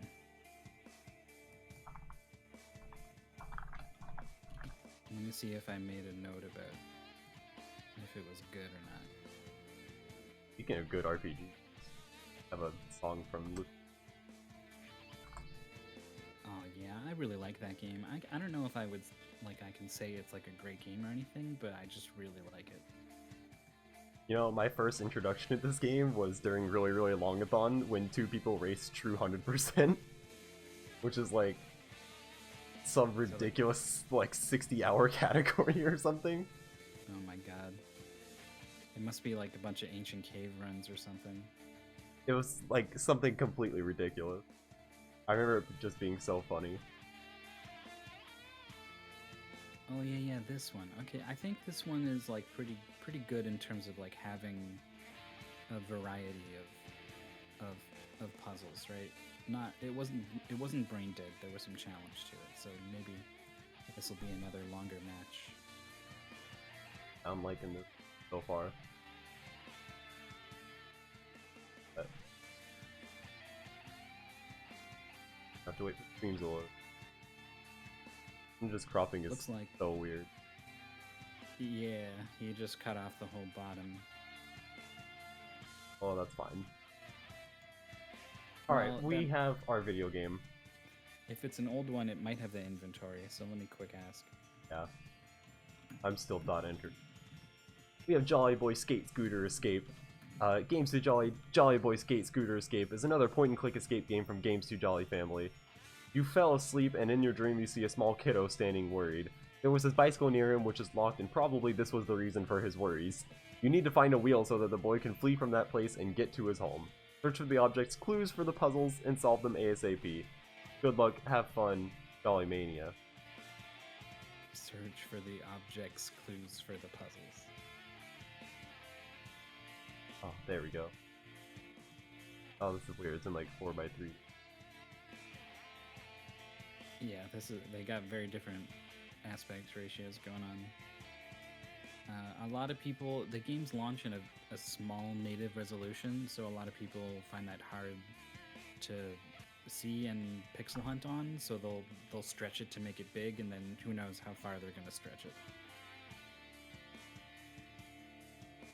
S2: Let me see if I made a note about if it was good or not.
S1: Speaking of good RPG, I have a song from Luke.
S2: Oh yeah, I really like that game. I don't know if I would I can say it's a great game or anything, but I just really like it.
S1: You know, my first introduction to this game was during Really Really Longathon when 2 people raced true 100%, which is some ridiculous 60-hour category or something.
S2: Oh my god. It must be like a bunch of ancient cave runs or something.
S1: It was like something completely ridiculous. I remember it just being so funny.
S2: Oh yeah, this one. Okay, I think this one is like pretty good in terms of like having a variety of puzzles, right? Not it wasn't brain dead. There was some challenge to it, so maybe this will be another longer match.
S1: I'm liking this so far. But I have to wait for the streams to load. Just cropping is
S2: Looks like
S1: so weird.
S2: Yeah, he just cut off the whole bottom.
S1: Oh, that's fine. Alright, we have our video game.
S2: If it's an old one, it might have the inventory, so let me quick ask.
S1: Yeah. I'm still not entered. We have Jolly Boy Skate Scooter Escape. Games to Jolly Boy Skate Scooter Escape is another point-and-click escape game from Games to Jolly family. You fell asleep, and in your dream you see a small kiddo standing worried. There was his bicycle near him, which is locked, and probably this was the reason for his worries. You need to find a wheel so that the boy can flee from that place and get to his home. Search for the objects, clues for the puzzles, and solve them ASAP. Good luck, have fun, Jolly Mania.
S2: Search for the objects, clues for the puzzles.
S1: Oh, there we go. Oh, this is weird. It's in like 4x3.
S2: Yeah, they got very different aspect ratios going on. A lot of people, the games launch in a small native resolution, so a lot of people find that hard to see and pixel hunt on, so they'll stretch it to make it big, and then who knows how far they're going to stretch it.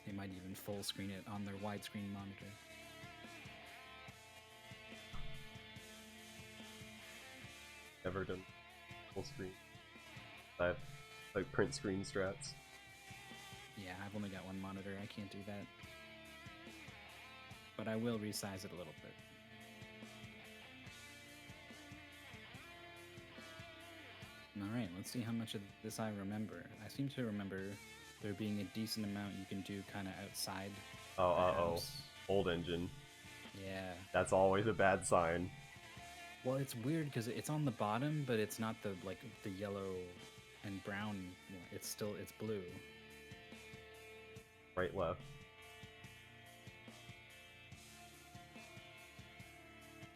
S2: They might even full screen it on their widescreen monitor.
S1: Never done full screen. I have like print screen strats.
S2: Yeah, I've only got one monitor. I can't do that. But I will resize it a little bit. Alright, let's see how much of this I remember. I seem to remember there being a decent amount you can do kind of outside.
S1: Oh, old engine.
S2: Yeah.
S1: That's always a bad sign.
S2: Well, it's weird because it's on the bottom, but it's not the yellow and brown. It's blue.
S1: Right, left.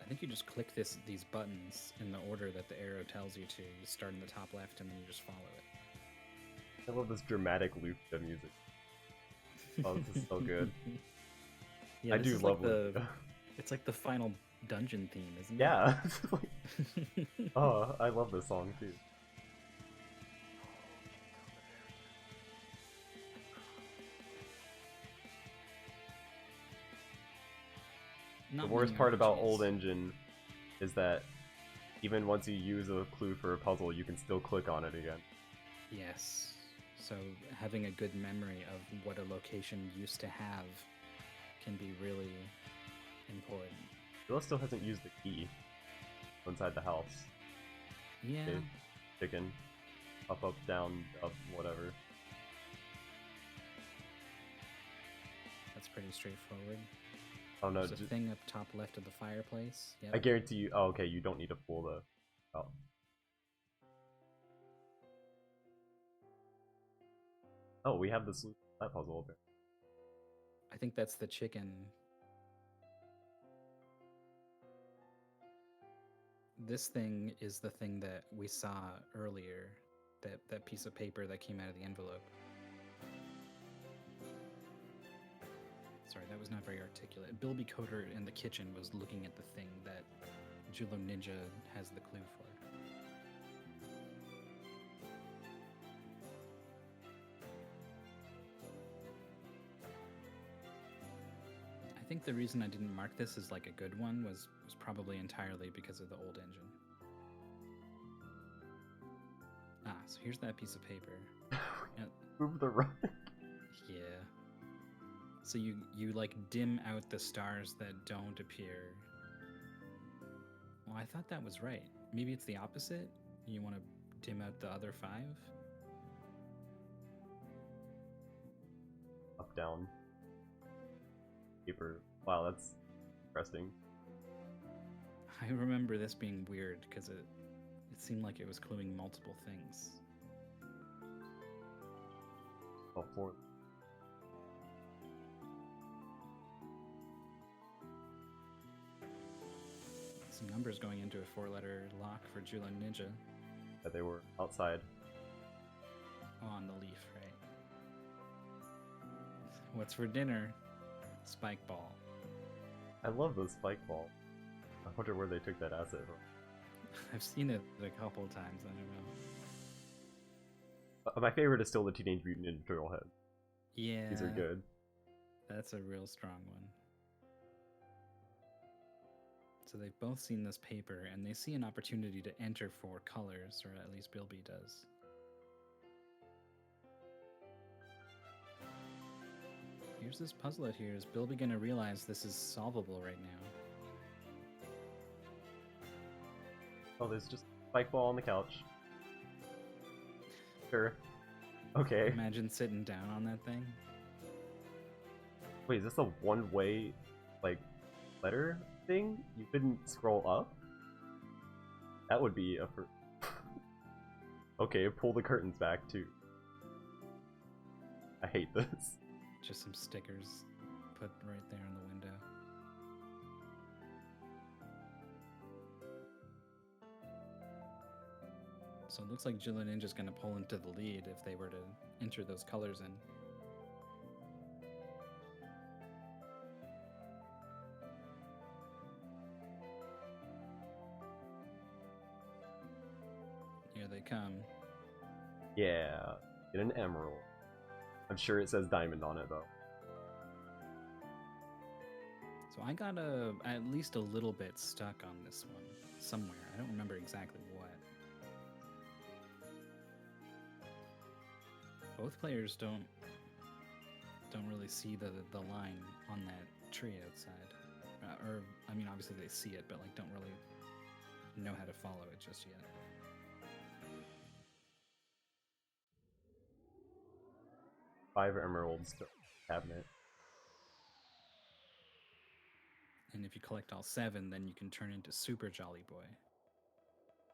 S2: I think you just click these buttons in the order that the arrow tells you to. You start in the top left and then you just follow it.
S1: I love this dramatic loop of music. Oh, this is so good.
S2: Yeah,
S1: I do love it.
S2: It's like the final dungeon theme, isn't it?
S1: Yeah. Oh, I love this song too. The worst part about old engine is that even once you use a clue for a puzzle, you can still click on it again.
S2: Yes. So having a good memory of what a location used to have can be really important.
S1: Willa still hasn't used the key inside the house.
S2: Yeah.
S1: Okay. Chicken. Up, down, up, whatever.
S2: That's pretty straightforward.
S1: Oh no.
S2: There's a thing up top left of the fireplace. Yep.
S1: I guarantee you. Oh, okay. You don't need to pull the. Oh. Oh, we have this that puzzle over.
S2: I think that's the chicken. This thing is the thing that we saw earlier. That piece of paper that came out of the envelope. Sorry, that was not very articulate. BilbyCoder in the kitchen was looking at the thing that Julloninja has the clue for. I think the reason I didn't mark this as like a good one was probably entirely because of the old engine. Ah, so here's that piece of paper.
S1: Move the right.
S2: Yeah. So you like dim out the stars that don't appear. Well, I thought that was right. Maybe it's the opposite? You want to dim out the other 5?
S1: Up down paper. Wow, that's interesting.
S2: I remember this being weird because it seemed like it was cluing multiple things.
S1: Oh, 4.
S2: Some numbers going into a 4-letter lock for Julloninja.
S1: That they were outside.
S2: Oh, on the leaf, right? What's for dinner? Spike ball.
S1: I love the spike ball. I wonder where they took that asset from.
S2: I've seen it a couple of times, I don't know.
S1: My favorite is still the Teenage Mutant Ninja Turtle head.
S2: Yeah.
S1: These are good.
S2: That's a real strong one. So they've both seen this paper, and they see an opportunity to enter 4 colors, or at least Bilby does. Here's this puzzle out here. Is Bilby gonna realize this is solvable right now?
S1: Oh, there's just a spike ball on the couch. Sure. Okay.
S2: Imagine sitting down on that thing.
S1: Wait, is this a one-way, like, letter thing? You couldn't scroll up? That would be a Okay, pull the curtains back, too. I hate this.
S2: Just some stickers put right there in the window. So it looks like Julloninja's gonna pull into the lead if they were to enter those colors in. Here they come.
S1: Yeah, get an emerald. I'm sure it says diamond on it, though.
S2: So I got at least a little bit stuck on this one somewhere. I don't remember exactly what. Both players don't really see the line on that tree outside. Or, I mean, obviously they see it, but like don't really know how to follow it just yet.
S1: Five emeralds to cabinet.
S2: And if you collect all 7, then you can turn into Super Jolly Boy.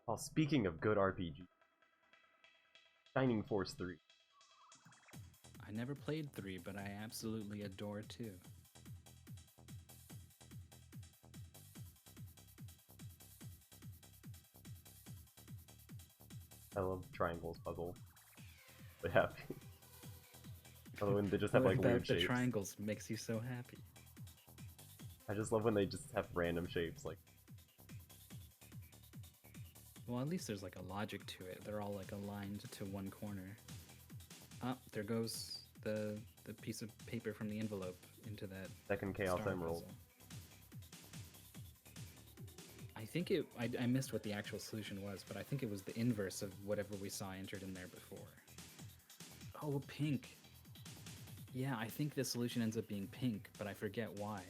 S1: Oh, speaking of good RPG. Shining Force 3.
S2: I never played 3, but I absolutely adore 2.
S1: I love triangles puzzle. They have. Although when they just have
S2: What
S1: like
S2: about
S1: weird
S2: the
S1: shapes.
S2: triangles makes you so happy?
S1: I just love when they just have random shapes, like.
S2: Well, at least there's like a logic to it. They're all like aligned to one corner. Ah, there goes the piece of paper from the envelope into that
S1: Second Chaos
S2: star
S1: Emerald.
S2: puzzle. I think I missed what the actual solution was, but I think it was the inverse of whatever we saw entered in there before. Oh, pink. Yeah, I think the solution ends up being pink, but I forget why.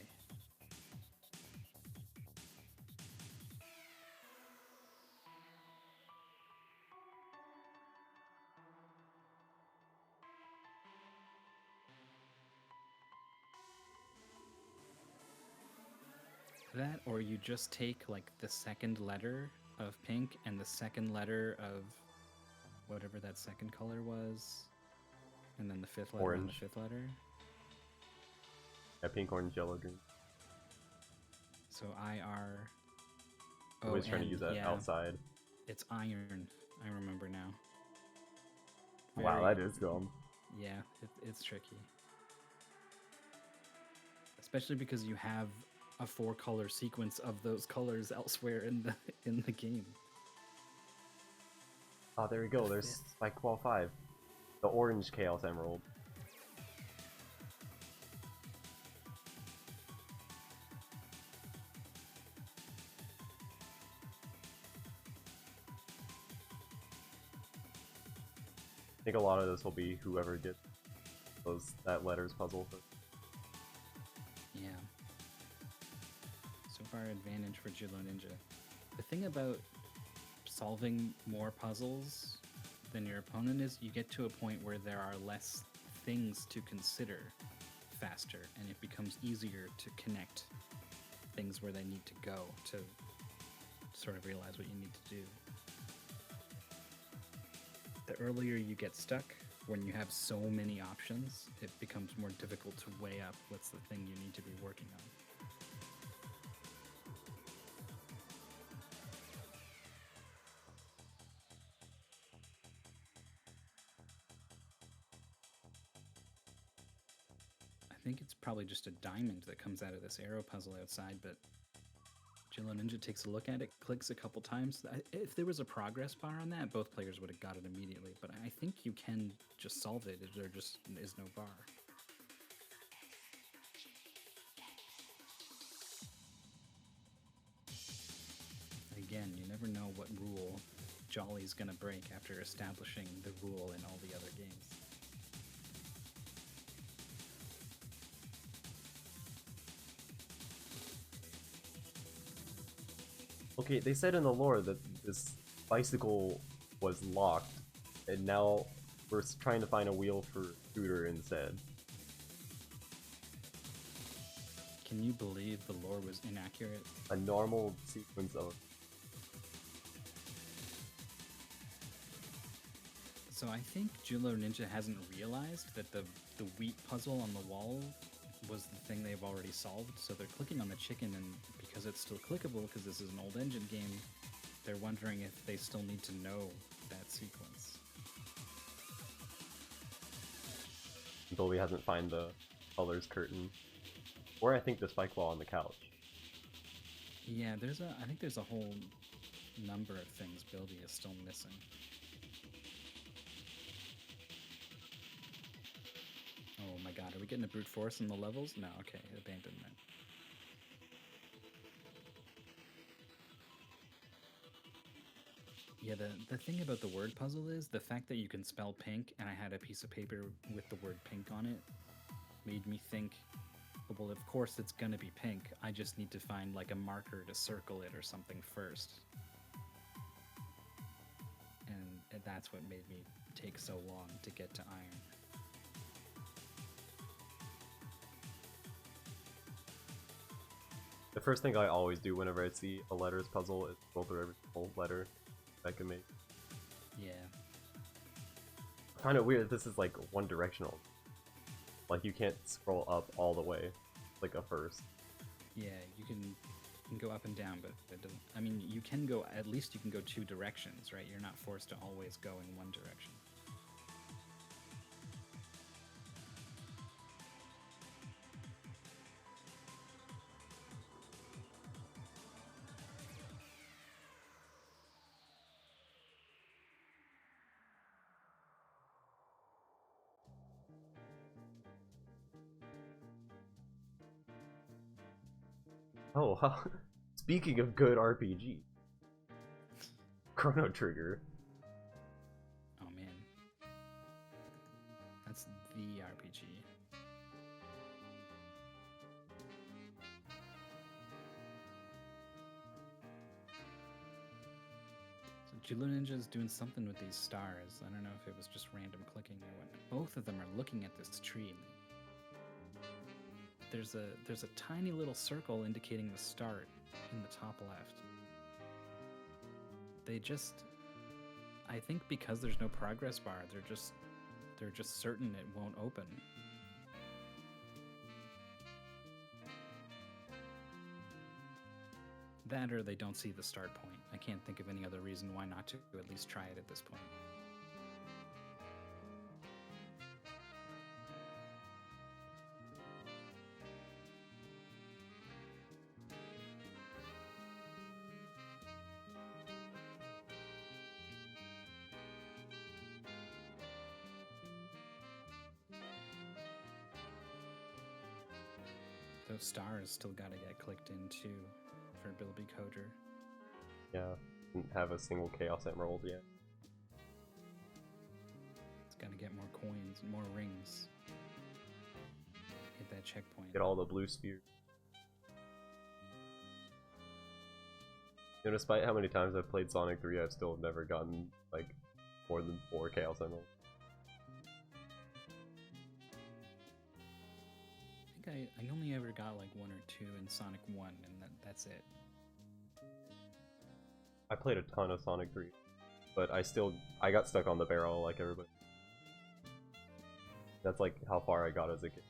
S2: That, or you just take like the second letter of pink and the second letter of whatever that second color was, and then the 5th letter on the
S1: Orange.
S2: 5th letter.
S1: Yeah, pink, orange, yellow, green.
S2: So IR.
S1: I was trying to use that
S2: yeah,
S1: outside.
S2: It's iron. I remember now.
S1: Wow,
S2: Very-
S1: that is dumb.
S2: Yeah, it's tricky. Especially because you have a 4-color sequence of those colors elsewhere in the game.
S1: Oh, there we go. There's Spike Ball 5. The orange Chaos Emerald. I think a lot of this will be whoever gets that letters puzzle.
S2: Yeah. So far, advantage for Julloninja. The thing about solving more puzzles than your opponent is you get to a point where there are less things to consider. faster, and it becomes easier to connect things where they need to go to sort of realize what you need to do. The earlier you get stuck, when you have so many options, it becomes more difficult to weigh up what's the thing you need to be working on. I think it's probably just a diamond that comes out of this arrow puzzle outside, but Julloninja takes a look at it, clicks a couple times. If there was a progress bar on that, both players would have got it immediately, but I think you can just solve it if there just is no bar. Again, you never know what rule Jolly's gonna break after establishing the rule in all the other games.
S1: Okay, they said in the lore that this bicycle was locked, and now we're trying to find a wheel for scooter instead.
S2: Can you believe the lore was inaccurate?
S1: A normal sequence of...
S2: So I think Julloninja hasn't realized that the wheat puzzle on the wall was the thing they've already solved, so they're clicking on the chicken, and because it's still clickable, because this is an old engine game, they're wondering if they still need to know that sequence.
S1: Bilby hasn't found the colors curtain. Or I think the spike wall on the couch.
S2: Yeah, I think there's a whole number of things Bilby is still missing. Oh my god, are we getting a brute force in the levels? No, okay, abandonment. Yeah, the thing about the word puzzle is the fact that you can spell pink, and I had a piece of paper with the word pink on it, made me think, well, of course it's gonna be pink, I just need to find like a marker to circle it or something first. And that's what made me take so long to get to iron.
S1: The first thing I always do whenever I see a letters puzzle is scroll through every single letter I can make.
S2: Yeah.
S1: Kind of weird, this is like one directional. Like you can't scroll up all the way, like a first.
S2: Yeah, you can go up and down, but it doesn't. I mean, you can go, at least you can go two directions, right? You're not forced to always go in one direction.
S1: Oh, speaking of good RPG, Chrono Trigger.
S2: Oh man, that's the RPG. So Julloninja's doing something with these stars. I don't know if it was just random clicking or what. Both of them are looking at this tree. There's a tiny little circle indicating the start in the top left. They just, I think because there's no progress bar, they're just certain it won't open. That or they don't see the start point. I can't think of any other reason why not to at least try it at this point. Those stars still gotta get clicked in too for BilbyCoder.
S1: Yeah, didn't have a single Chaos Emerald yet.
S2: It's gotta get more coins and more rings. Hit that checkpoint.
S1: Get all the blue spheres. You know, despite how many times I've played Sonic 3, I've still never gotten, like, more than 4 Chaos Emeralds.
S2: think I only ever got like 1 or 2 in Sonic 1, and that's it.
S1: I played a ton of Sonic 3, but I got stuck on the barrel like everybody. That's like how far I got as a kid.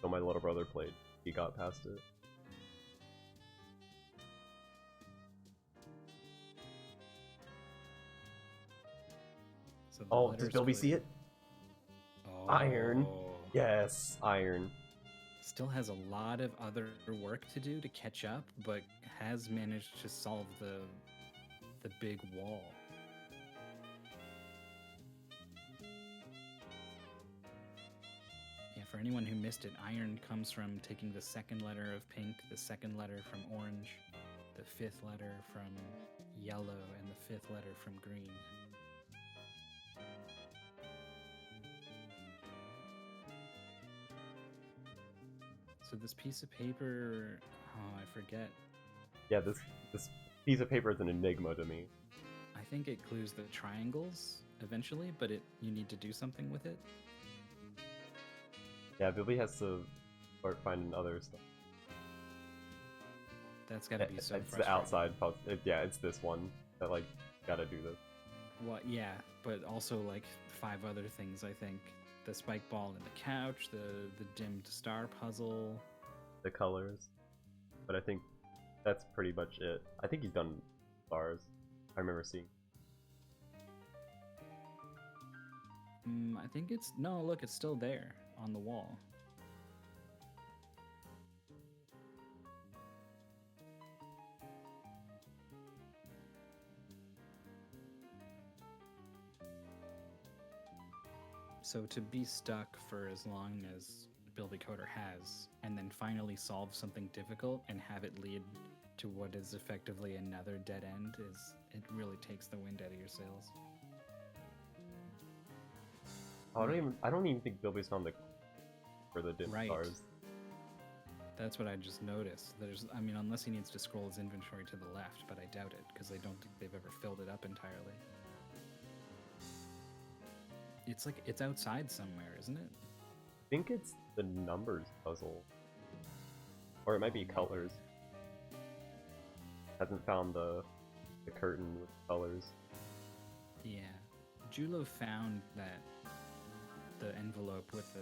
S1: So my little brother played. He got past it.
S2: So the
S1: Oh, does
S2: letters
S1: Bilby
S2: click-
S1: see it?
S2: Oh.
S1: Iron. Yes, iron.
S2: Still has a lot of other work to do to catch up, but has managed to solve the big wall. Yeah, for anyone who missed it, iron comes from taking the second letter of pink, the second letter from orange, the fifth letter from yellow, and the fifth letter from green. So this piece of paper, oh, I forget.
S1: Yeah, this piece of paper is an enigma to me.
S2: I think it clues the triangles eventually, but you need to do something with it.
S1: Yeah, Bilby has to start finding other stuff.
S2: That's gotta be so
S1: It's
S2: frustrating.
S1: the outside puzzle. Yeah, it's this one that like gotta do this.
S2: Well, yeah, but also like 5 other things, I think. The spike ball in the couch, the dimmed star puzzle.
S1: The colors. But I think that's pretty much it. I think he's done stars. I remember seeing.
S2: I think it's... No, look, it's still there on the wall. So to be stuck for as long as BilbyCoder has, and then finally solve something difficult and have it lead to what is effectively another dead end, it really takes the wind out of your sails.
S1: I don't even think Bilby's found the for the dim
S2: Right.
S1: stars.
S2: That's what I just noticed. I mean, unless he needs to scroll his inventory to the left, but I doubt it, because I don't think they've ever filled it up entirely. It's like, it's outside somewhere, isn't it?
S1: I think it's the numbers puzzle. Or it might be colors. Hasn't found the curtain with colors.
S2: Yeah. Jullo found the envelope with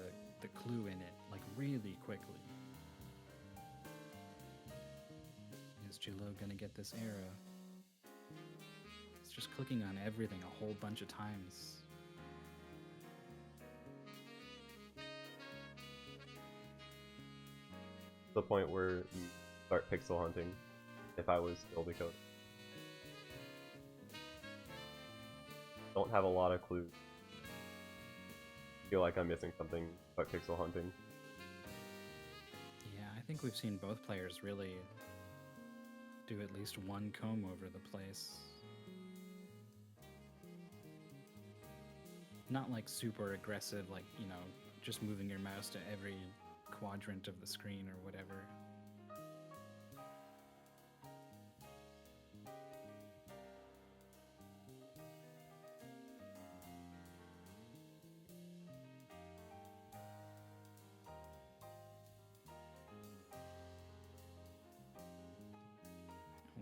S2: the clue in it, like, really quickly. Is Jullo gonna get this arrow? It's just clicking on everything a whole bunch of times.
S1: To the point where you start pixel hunting, if I was BilbyCoder. Don't have a lot of clues. Feel like I'm missing something but pixel hunting.
S2: Yeah, I think we've seen both players really do at least one comb over the place. Not like super aggressive, like, you know, just moving your mouse to every quadrant of the screen or whatever.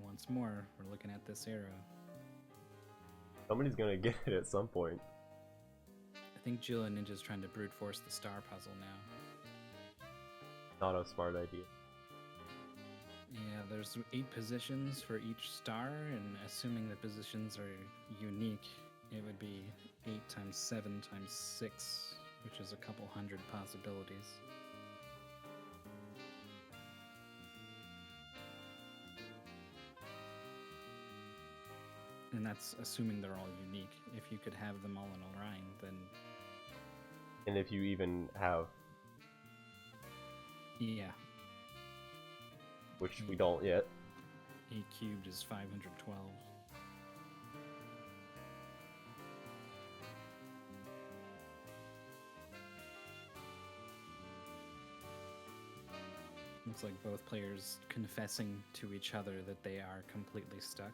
S2: Once more, we're looking at this arrow.
S1: Somebody's gonna get it at some point.
S2: I think Julloninja's trying to brute force the star puzzle now.
S1: Not a smart idea.
S2: Yeah, there's 8 positions for each star, and assuming the positions are unique, it would be 8 times 7 times 6, which is a couple hundred possibilities. And that's assuming they're all unique. If you could have them all in a line, then...
S1: And if you even have,
S2: Yeah,
S1: which we don't yet.
S2: 8 cubed is 512. Looks like both players confessing to each other that they are completely stuck.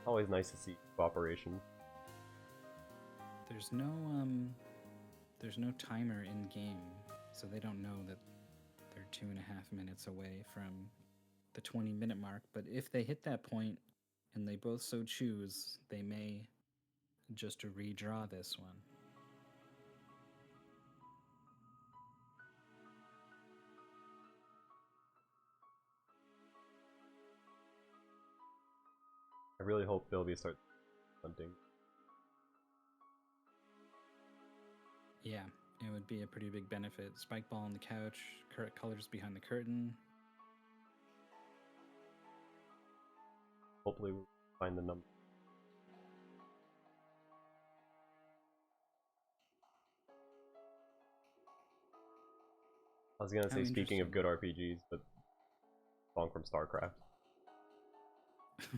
S1: Always nice to see cooperation.
S2: There's no timer in game, so they don't know that they're 2.5 minutes away from the 20-minute mark. But if they hit that point and they both so choose, they may just redraw this one.
S1: I really hope Bilby starts hunting.
S2: Yeah, it would be a pretty big benefit. Spike ball on the couch, correct colors behind the curtain.
S1: Hopefully we'll find the number. I was gonna say, speaking of good RPGs, but song from StarCraft.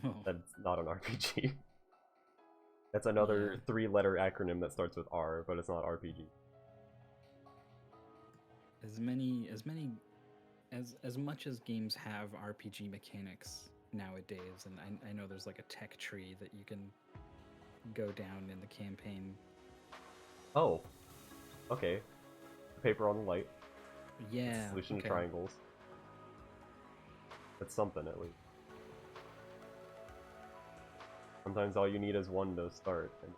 S2: Oh.
S1: That's not an RPG. That's another 3-letter acronym that starts with R, but it's not RPG.
S2: As much as games have RPG mechanics nowadays, and I know there's like a tech tree that you can go down in the campaign.
S1: Oh, okay. Paper on the light.
S2: Yeah.
S1: Solution to triangles. That's something at least. Sometimes all you need is one to start, and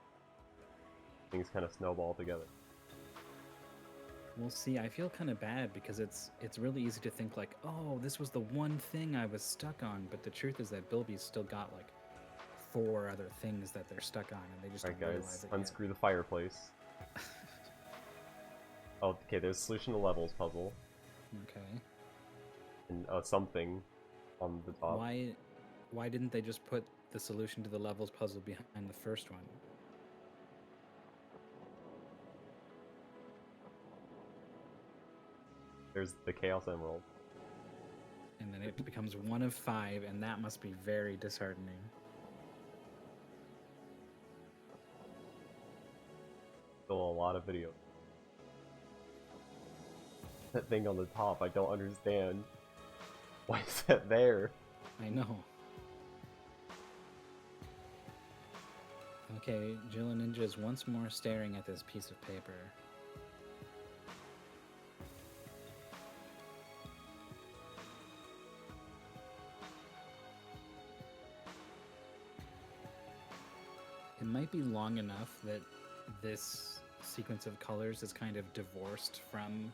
S1: things kind of snowball together.
S2: We'll see. I feel kind of bad because it's really easy to think like, oh, this was the one thing I was stuck on, but the truth is that Bilby's still got like 4 other things that they're stuck on, and they just don't realize it
S1: unscrew
S2: yet.
S1: the fireplace. Oh, okay, there's solution to levels puzzle.
S2: Okay.
S1: And something on the top.
S2: Why didn't they just put the solution to the levels puzzle behind the first one?
S1: There's the Chaos Emerald.
S2: And then it becomes 1 of 5, and that must be very disheartening.
S1: Still a lot of video. That thing on the top, I don't understand. Why is that there?
S2: I know. Okay, Julloninja is once more staring at this piece of paper. It might be long enough that this sequence of colors is kind of divorced from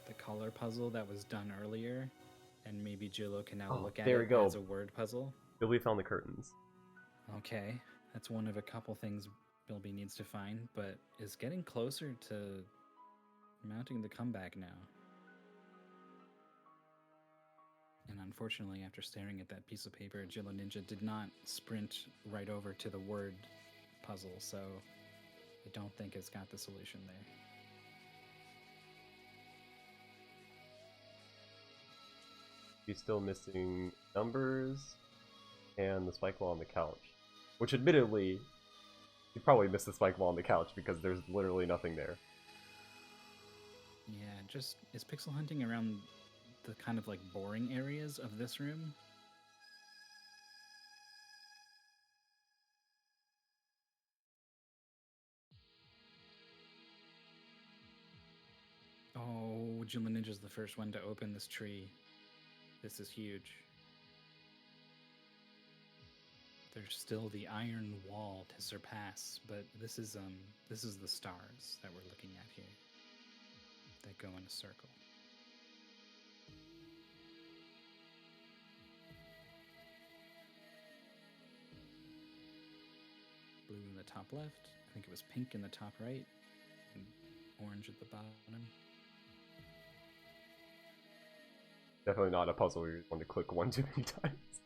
S2: the color puzzle that was done earlier, and maybe Jullo can now look at it as a word puzzle.
S1: Bilby found the curtains.
S2: Okay, that's one of a couple things Bilby needs to find, but is getting closer to mounting the comeback now. And unfortunately, after staring at that piece of paper, Julloninja did not sprint right over to the word puzzle, so I don't think it's got the solution there.
S1: He's still missing numbers and the spike ball on the couch. Which admittedly, you probably missed the spike ball on the couch because there's literally nothing there.
S2: Yeah, just is pixel hunting around the kind of like boring areas of this room? Oh, Julloninja's the first one to open this tree. This is huge. There's still the iron wall to surpass, but this is the stars that we're looking at here. That go in a circle. Blue in the top left. I think it was pink in the top right, and orange at the bottom.
S1: Definitely not a puzzle where you want to click one too many times.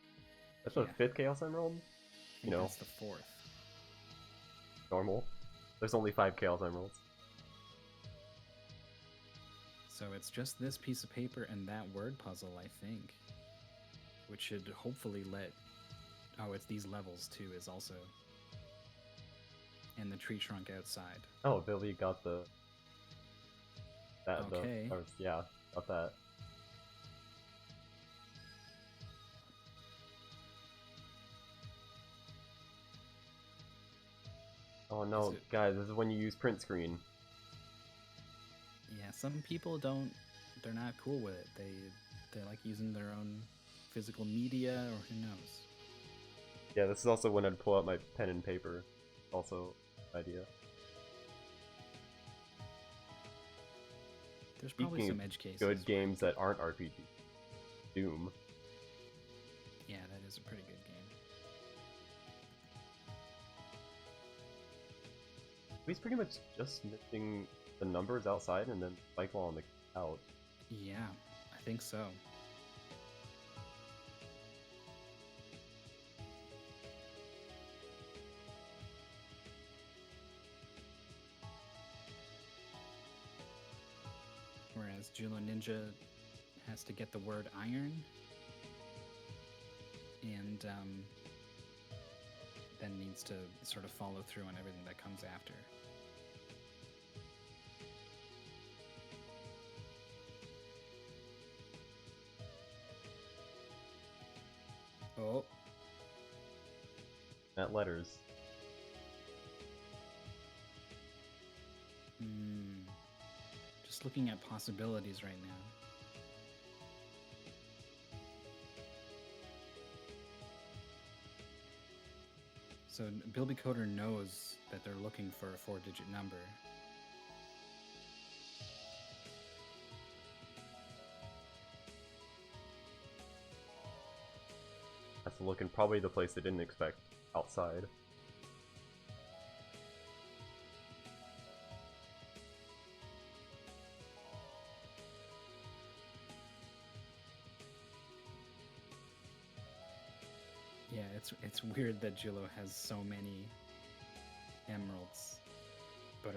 S1: That's the 5th Chaos Emerald?
S2: I think that's the 4th.
S1: Normal. There's only 5 Chaos Emeralds.
S2: So it's just this piece of paper and that word puzzle, I think. Which should hopefully let... Oh, it's these levels too, is also... And the tree trunk outside.
S1: Oh, Billy got the...
S2: Okay.
S1: Yeah, got that. Oh no, guys, this is when you use print screen.
S2: Yeah, some people don't they're not cool with it. They like using their own physical media, or who knows.
S1: Yeah, this is also when I'd pull out my pen and paper. Also, idea.
S2: There's probably
S1: Speaking
S2: some
S1: of
S2: edge cases.
S1: good games that aren't RPG, Doom.
S2: Yeah, that is a pretty good game.
S1: He's pretty much just missing the numbers outside and then spike wall on the couch.
S2: Yeah, I think so. Whereas Julloninja has to get the word iron, and then needs to sort of follow through on everything that comes after. Oh,
S1: At letters.
S2: just looking at possibilities right now. So BilbyCoder knows that they're looking for a 4-digit number.
S1: That's looking probably the place they didn't expect outside.
S2: Yeah, it's weird that Jullo has so many emeralds, but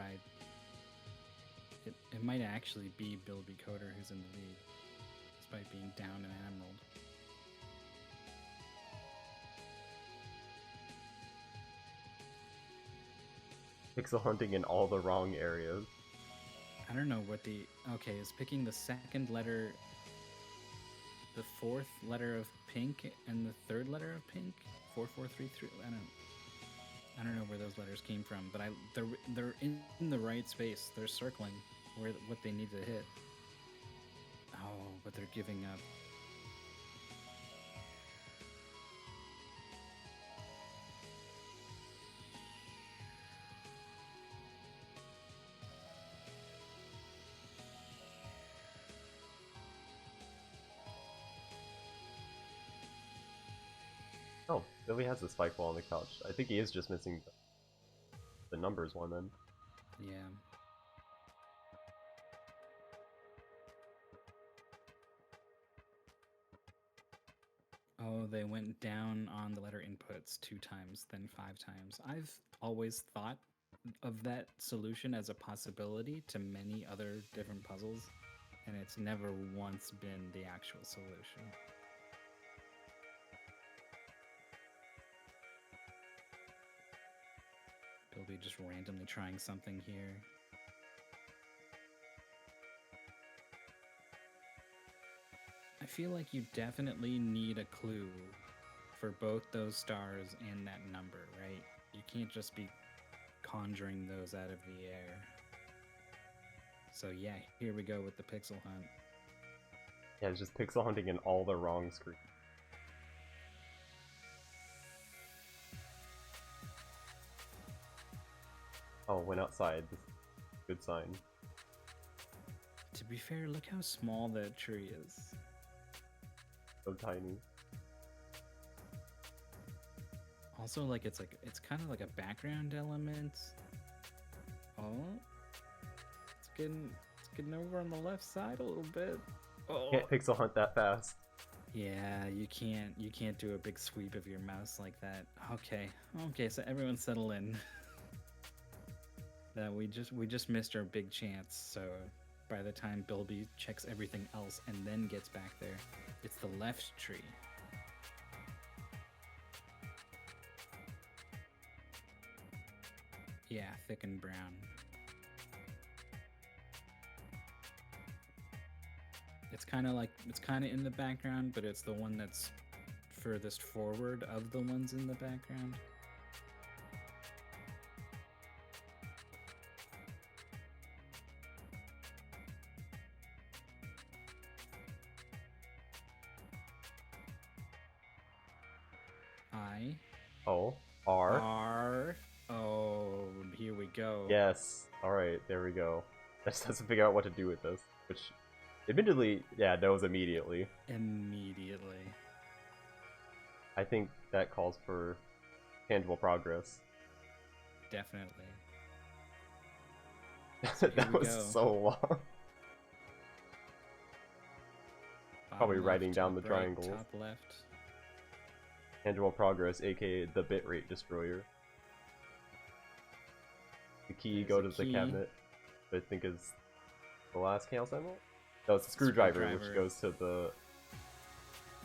S2: it might actually be BilbyCoder who's in the lead, despite being down an emerald.
S1: Pixel hunting in all the wrong areas.
S2: I don't know what the... Okay, is picking the second letter the fourth letter of pink and the third letter of pink? 4433? I don't know where those letters came from, but they're in the right space. They're circling what they need to hit. Oh, but they're giving up.
S1: Oh, Billy has the spike ball on the couch. I think he is just missing the numbers one then.
S2: Yeah. Oh, they went down on the letter inputs 2 times, then 5 times. I've always thought of that solution as a possibility to many other different puzzles, and it's never once been the actual solution. Bilby just randomly trying something here. I feel like you definitely need a clue for both those stars and that number, right? You can't just be conjuring those out of the air. So yeah, here we go with the pixel hunt.
S1: Yeah, it's just pixel hunting in all the wrong screens. Oh, went outside. Good sign.
S2: To be fair, look how small that tree is.
S1: So tiny.
S2: Also, like it's kind of like a background element. Oh, it's getting over on the left side a little bit. Oh.
S1: Can't pixel hunt that fast.
S2: Yeah, you can't do a big sweep of your mouse like that. Okay, so everyone settle in. That we just missed our big chance. So by the time Bilby checks everything else and then gets back there, it's the left tree. Yeah, thick and brown. It's kind of in the background, but it's the one that's furthest forward of the ones in the background. I
S1: O R.
S2: R. Oh, here we go.
S1: Yes. Alright, there we go. I just have to figure out what to do with this. Which, admittedly, yeah, knows immediately.
S2: Immediately.
S1: I think that calls for tangible progress.
S2: Definitely.
S1: That was so long. Probably
S2: Bottom
S1: writing
S2: left,
S1: down
S2: top
S1: the
S2: right,
S1: triangles.
S2: Top left.
S1: Tangible progress, aka the bitrate destroyer. The key,
S2: There's
S1: go
S2: a
S1: to the
S2: key.
S1: cabinet, which I think is the last Chaos Emerald? No, it's a screwdriver, which
S2: Screwdriver.
S1: goes to the...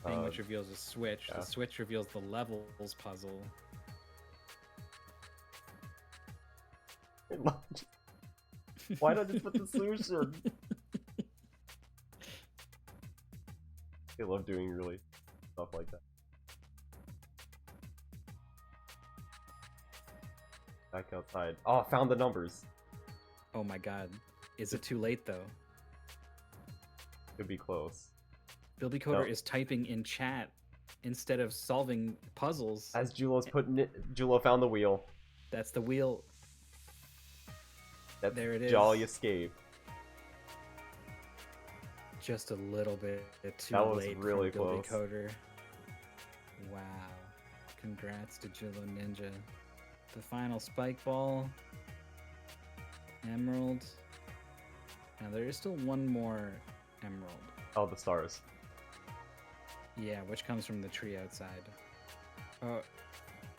S2: Thing which reveals a switch.
S1: yeah.
S2: The switch reveals the levels puzzle.
S1: Why not just put the solution? I love doing really stuff like that. Back outside. Oh, I found the numbers.
S2: Oh my god. Is it too late though?
S1: Could be close.
S2: BilbyCoder
S1: No.
S2: is typing in chat instead of solving puzzles.
S1: As Jullo's putting it, Jullo found the wheel.
S2: That's the wheel.
S1: That's
S2: There it is.
S1: Jolly escape.
S2: Just a little bit too
S1: That was
S2: late
S1: really
S2: for
S1: close.
S2: BilbyCoder. Wow. Congrats to Julloninja. The final spike ball. Emerald. Now there is still one more emerald.
S1: Oh, the stars.
S2: Yeah, which comes from the tree outside.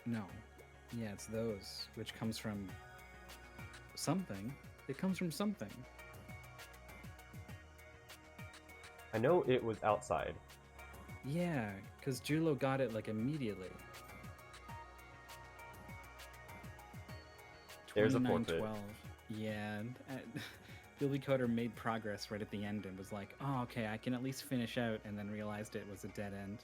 S2: No. Yeah, it's those, which comes from something. It comes from something.
S1: I know it was outside.
S2: Yeah, because Jullo got it like immediately.
S1: There's a forfeit.
S2: 29-12. Yeah, BilbyCoder made progress right at the end and was like, oh, okay, I can at least finish out, and then realized it was a dead end.